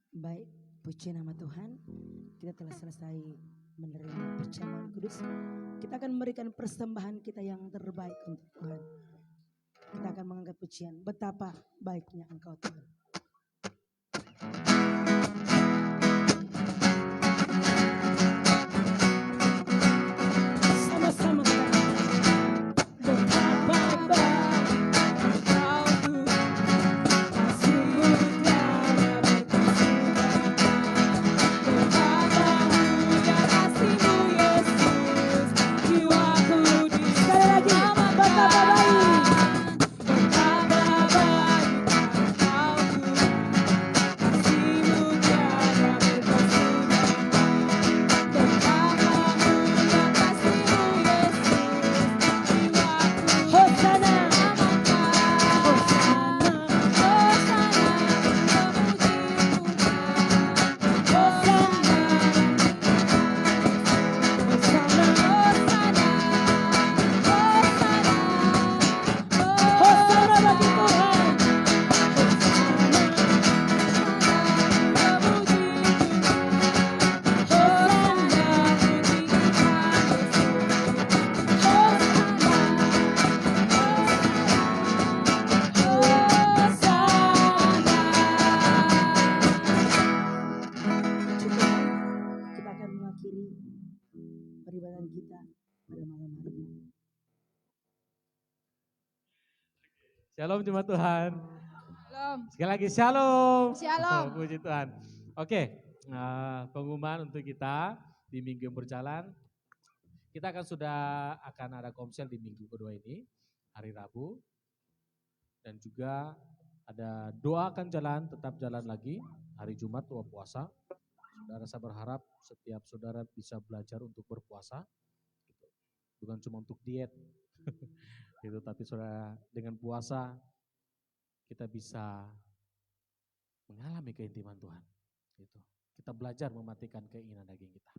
Baik, puji nama Tuhan. Kita telah selesai menerima perjamuan kudus. Kita akan memberikan persembahan kita yang terbaik untuk Tuhan. Kita akan mengangkat pujian. Betapa baiknya Engkau Tuhan. Sama-sama kita nyanyi. Betapa baik Engkau Tuhan. Kasih-Mu tiada berkesudahan. Betapa mulia kasih-Mu Yesus. Jiwaku di sekali lagi. Betapa baik. Betapa baik Engkau Tuhan. Kasih-Mu tiada berkesudahan. Betapa mulia kasih-Mu Yesus. Jiwaku Hosana. Kita akan mengakhiri peribadatan kita pada malam hari ini. Shalom jemaat Tuhan. Shalom. Sekali lagi shalom. Shalom. Oh, puji Tuhan. Oke, pengumuman untuk kita di minggu yang berjalan. Kita akan ada komsel di minggu kedua ini, hari Rabu. Dan juga ada doa akan jalan, tetap jalan lagi, hari Jumat doa puasa. Saudara, saya berharap setiap saudara bisa belajar untuk berpuasa. Gitu. Bukan cuma untuk diet. Gitu, tapi saudara dengan puasa kita bisa mengalami keintiman Tuhan. Gitu. Kita belajar mematikan keinginan daging kita.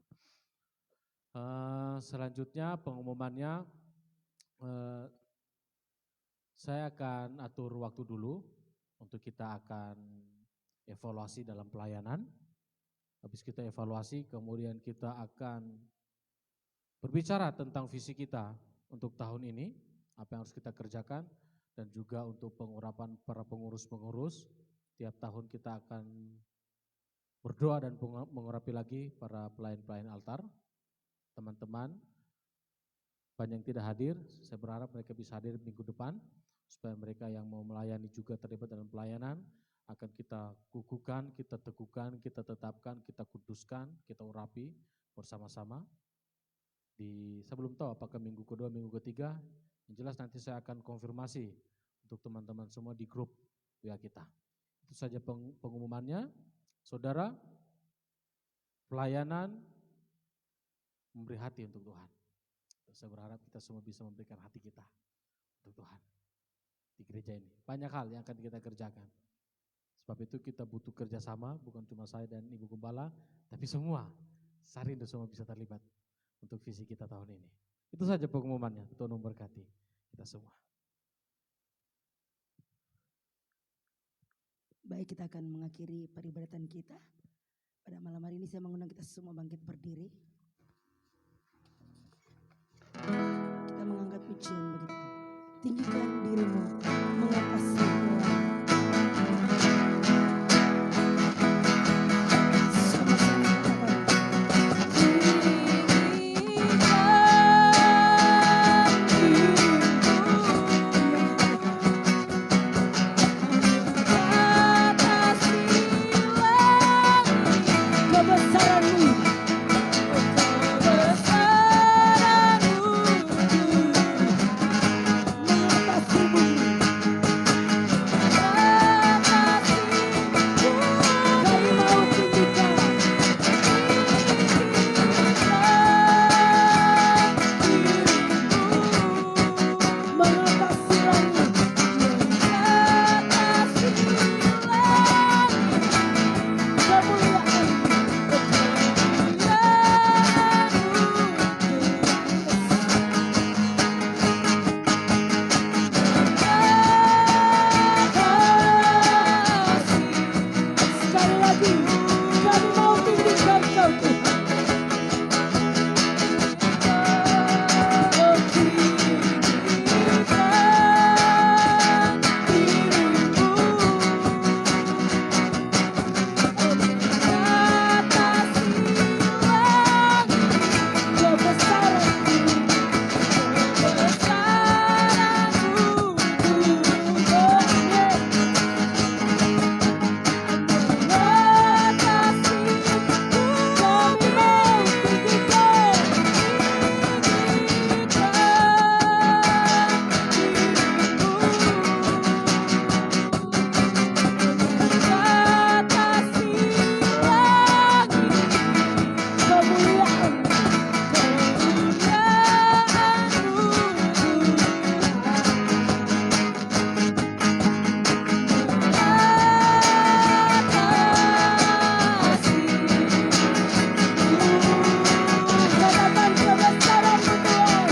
Selanjutnya pengumumannya, saya akan atur waktu dulu untuk kita akan evaluasi dalam pelayanan. Habis kita evaluasi, kemudian kita akan berbicara tentang visi kita untuk tahun ini, apa yang harus kita kerjakan, dan juga untuk pengurapan para pengurus-pengurus. Tiap tahun kita akan berdoa dan mengurapi lagi para pelayan-pelayan altar. Teman-teman, banyak yang tidak hadir, saya berharap mereka bisa hadir minggu depan, supaya mereka yang mau melayani juga terlibat dalam pelayanan, akan kita kukuhkan, kita teguhkan, kita tetapkan, kita kuduskan, kita urapi bersama-sama. Saya belum tahu apakah minggu kedua, minggu ketiga, yang jelas nanti saya akan konfirmasi untuk teman-teman semua di grup WA kita. Itu saja pengumumannya. Saudara, pelayanan memberi hati untuk Tuhan. Saya berharap kita semua bisa memberikan hati kita untuk Tuhan di gereja ini. Banyak hal yang akan kita kerjakan. Sebab itu kita butuh kerjasama, bukan cuma saya dan Ibu Gembala, tapi semua. Sarindo semua bisa terlibat untuk visi kita tahun ini. Itu saja pengumumannya. Tuhan memberkati kita semua. Baik, kita akan mengakhiri peribadatan kita. Pada malam hari ini saya mengundang kita semua bangkit berdiri. Kita mengangkat pujian begitu. Tinggikan dirimu, mengatasi Tuhan. Sama-sama katakan, kebesaran-Mu, mengatasi bumi. Kami mau tinggikan mengatasi langit. Sekali lagi, kami mau tinggikan Kau Tuhan. Oh, tinggikan dirimu, mengatasi langit. Kebesaran-Mu, kebesaran-Mu, Tuhan. Katakan kebesaran-Mu Tuhan.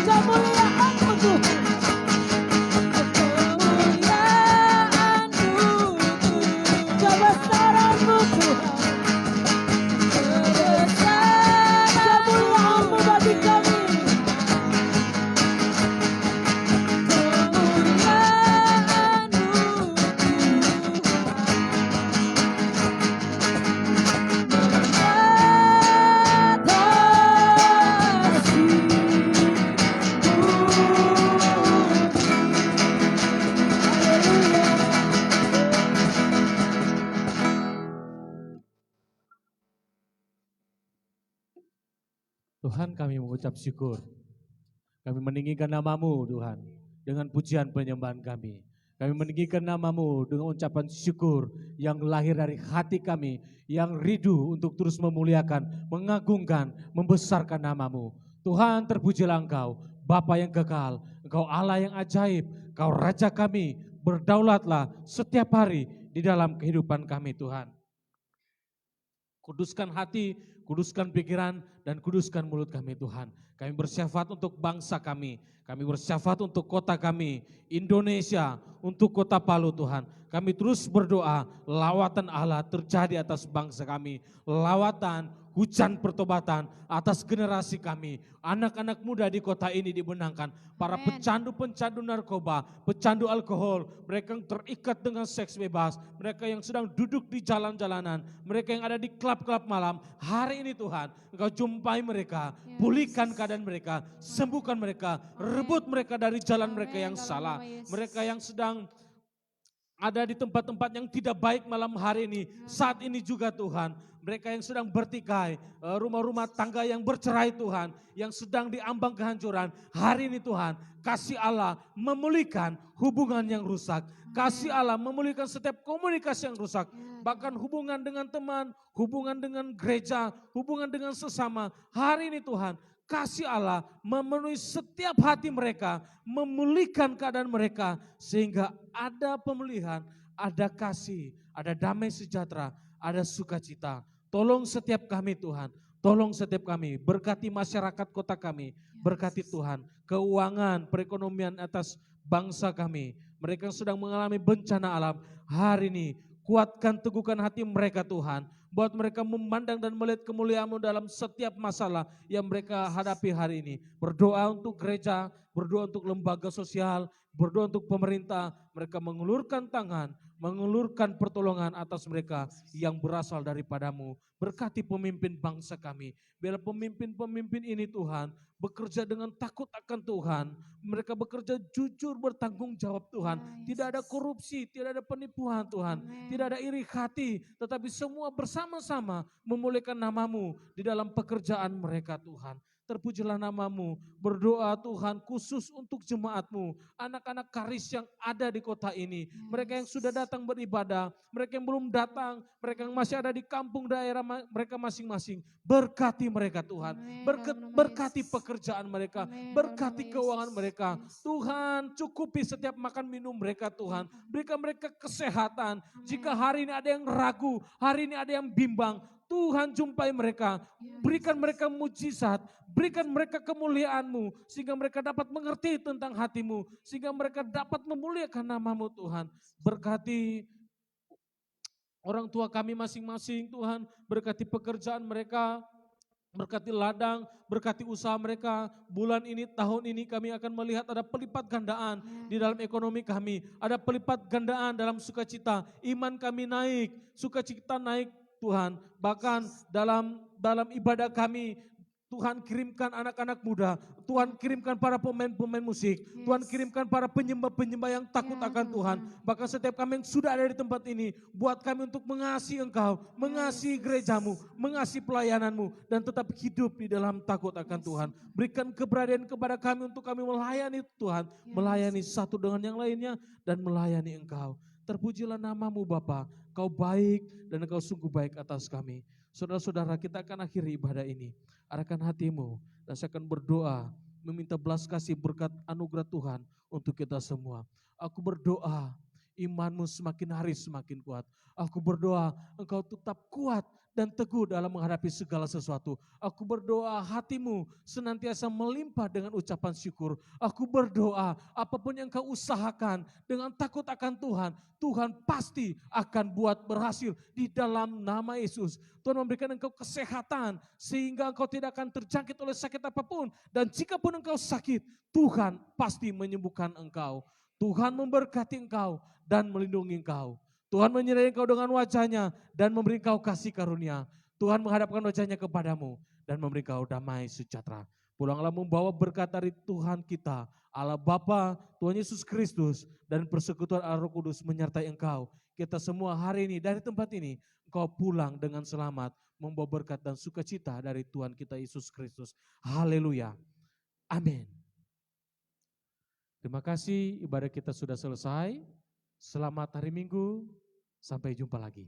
Kemuliaan-Mu Tuhan. Kebesaran-Mu Tuhan. Kemuliaan-Mu bagi kami. Tuhan, kami mengucap syukur. Kami meninggikan nama-Mu Tuhan dengan pujian penyembahan kami. Kami meninggikan nama-Mu dengan ucapan syukur yang lahir dari hati kami, yang rindu untuk terus memuliakan, mengagungkan, membesarkan nama-Mu. Tuhan, terpujilah Engkau, Bapa yang kekal, Engkau Allah yang ajaib, Engkau Raja kami, berdaulatlah setiap hari di dalam kehidupan kami Tuhan. Kuduskan hati, kuduskan pikiran, dan kuduskan mulut kami Tuhan. Kami bersyafaat untuk bangsa kami bersyafaat untuk kota kami, Indonesia, untuk kota Palu Tuhan. Kami terus berdoa, lawatan Allah terjadi atas bangsa kami, lawatan, hujan pertobatan atas generasi kami. Anak-anak muda di kota ini dibenangkan, para Amen. pecandu-pecandu narkoba, pecandu alkohol, mereka yang terikat dengan seks bebas, mereka yang sedang duduk di jalan-jalanan, mereka yang ada di klub-klub malam. Hari ini Tuhan, Engkau jumpai mereka, Yes. pulihkan keadaan mereka, sembuhkan mereka, rebut mereka dari jalan mereka yang Amen. salah. Dalam nama Yesus. Mereka yang sedang ada di tempat-tempat yang tidak baik malam hari ini, saat ini juga Tuhan. Mereka yang sedang bertikai, rumah-rumah tangga yang bercerai Tuhan, yang sedang diambang kehancuran. Hari ini Tuhan, kasih Allah memulihkan hubungan yang rusak. Kasih Allah memulihkan setiap komunikasi yang rusak. Bahkan hubungan dengan teman, hubungan dengan gereja, hubungan dengan sesama. Hari ini Tuhan, kasih Allah memenuhi setiap hati mereka, memulihkan keadaan mereka, sehingga ada pemulihan, ada kasih, ada damai sejahtera, ada sukacita. Tolong setiap kami Tuhan. Tolong setiap kami. Berkati masyarakat kota kami. Berkati Tuhan. Keuangan, perekonomian atas bangsa kami. Mereka yang sedang mengalami bencana alam. Hari ini kuatkan, teguhkan hati mereka Tuhan. Buat mereka memandang dan melihat kemuliaan-Mu dalam setiap masalah yang mereka hadapi hari ini. Berdoa untuk gereja, berdoa untuk lembaga sosial, berdoa untuk pemerintah. Mereka mengulurkan tangan, mengulurkan pertolongan atas mereka yang berasal daripada-Mu. Berkati pemimpin bangsa kami. Biar pemimpin-pemimpin ini Tuhan bekerja dengan takut akan Tuhan. Mereka bekerja jujur, bertanggung jawab Tuhan. Tidak ada korupsi, tidak ada penipuan Tuhan. Tidak ada iri hati, tetapi semua bersama-sama memuliakan nama-Mu di dalam pekerjaan mereka Tuhan. Terpujilah nama-Mu, berdoa Tuhan khusus untuk jemaat-Mu, anak-anak karis yang ada di kota ini, mereka yang sudah datang beribadah, mereka yang belum datang, mereka yang masih ada di kampung daerah mereka masing-masing, berkati mereka Tuhan, berkati pekerjaan mereka, berkati keuangan mereka, Tuhan cukupi setiap makan minum mereka Tuhan, berikan mereka kesehatan, jika hari ini ada yang ragu, hari ini ada yang bimbang, Tuhan jumpai mereka, berikan mereka mujizat, berikan mereka kemuliaan-Mu, sehingga mereka dapat mengerti tentang hati-Mu, sehingga mereka dapat memuliakan nama-Mu Tuhan. Berkati orang tua kami masing-masing Tuhan, berkati pekerjaan mereka, berkati ladang, berkati usaha mereka. Bulan ini, tahun ini kami akan melihat ada pelipat gandaan di dalam ekonomi kami, ada pelipat gandaan dalam sukacita, iman kami naik, sukacita naik Tuhan, bahkan dalam ibadah kami, Tuhan kirimkan anak-anak muda, Tuhan kirimkan para pemain-pemain musik, Tuhan kirimkan para penyembah-penyembah yang takut akan Tuhan. Bahkan setiap kami yang sudah ada di tempat ini, buat kami untuk mengasihi Engkau, mengasihi gereja-Mu, mengasihi pelayanan-Mu, dan tetap hidup di dalam takut akan Tuhan. Berikan keberanian kepada kami untuk kami melayani Tuhan, melayani satu dengan yang lainnya, dan melayani Engkau. Terpujilah nama-Mu Bapa, Kau baik dan Engkau sungguh baik atas kami. Saudara-saudara, kita akan akhiri ibadah ini. Arahkan hatimu dan saya akan berdoa meminta belas kasih berkat anugerah Tuhan untuk kita semua. Aku berdoa imanmu semakin hari semakin kuat. Aku berdoa engkau tetap kuat dan teguh dalam menghadapi segala sesuatu. Aku berdoa hatimu senantiasa melimpah dengan ucapan syukur. Aku berdoa apapun yang kau usahakan dengan takut akan Tuhan, Tuhan pasti akan buat berhasil di dalam nama Yesus. Tuhan memberikan engkau kesehatan sehingga engkau tidak akan terjangkit oleh sakit apapun. Dan jika pun engkau sakit, Tuhan pasti menyembuhkan engkau. Tuhan memberkati engkau dan melindungi engkau. Tuhan menyertai engkau dengan wajahnya dan memberi engkau kasih karunia. Tuhan menghadapkan wajahnya kepadamu dan memberi engkau damai sejahtera. Pulanglah membawa berkat dari Tuhan kita, Allah Bapa, Tuhan Yesus Kristus, dan persekutuan Allah Roh Kudus menyertai engkau. Kita semua hari ini dari tempat ini, engkau pulang dengan selamat, membawa berkat dan sukacita dari Tuhan kita Yesus Kristus. Haleluya. Amin. Terima kasih, ibadah kita sudah selesai. Selamat hari Minggu, sampai jumpa lagi.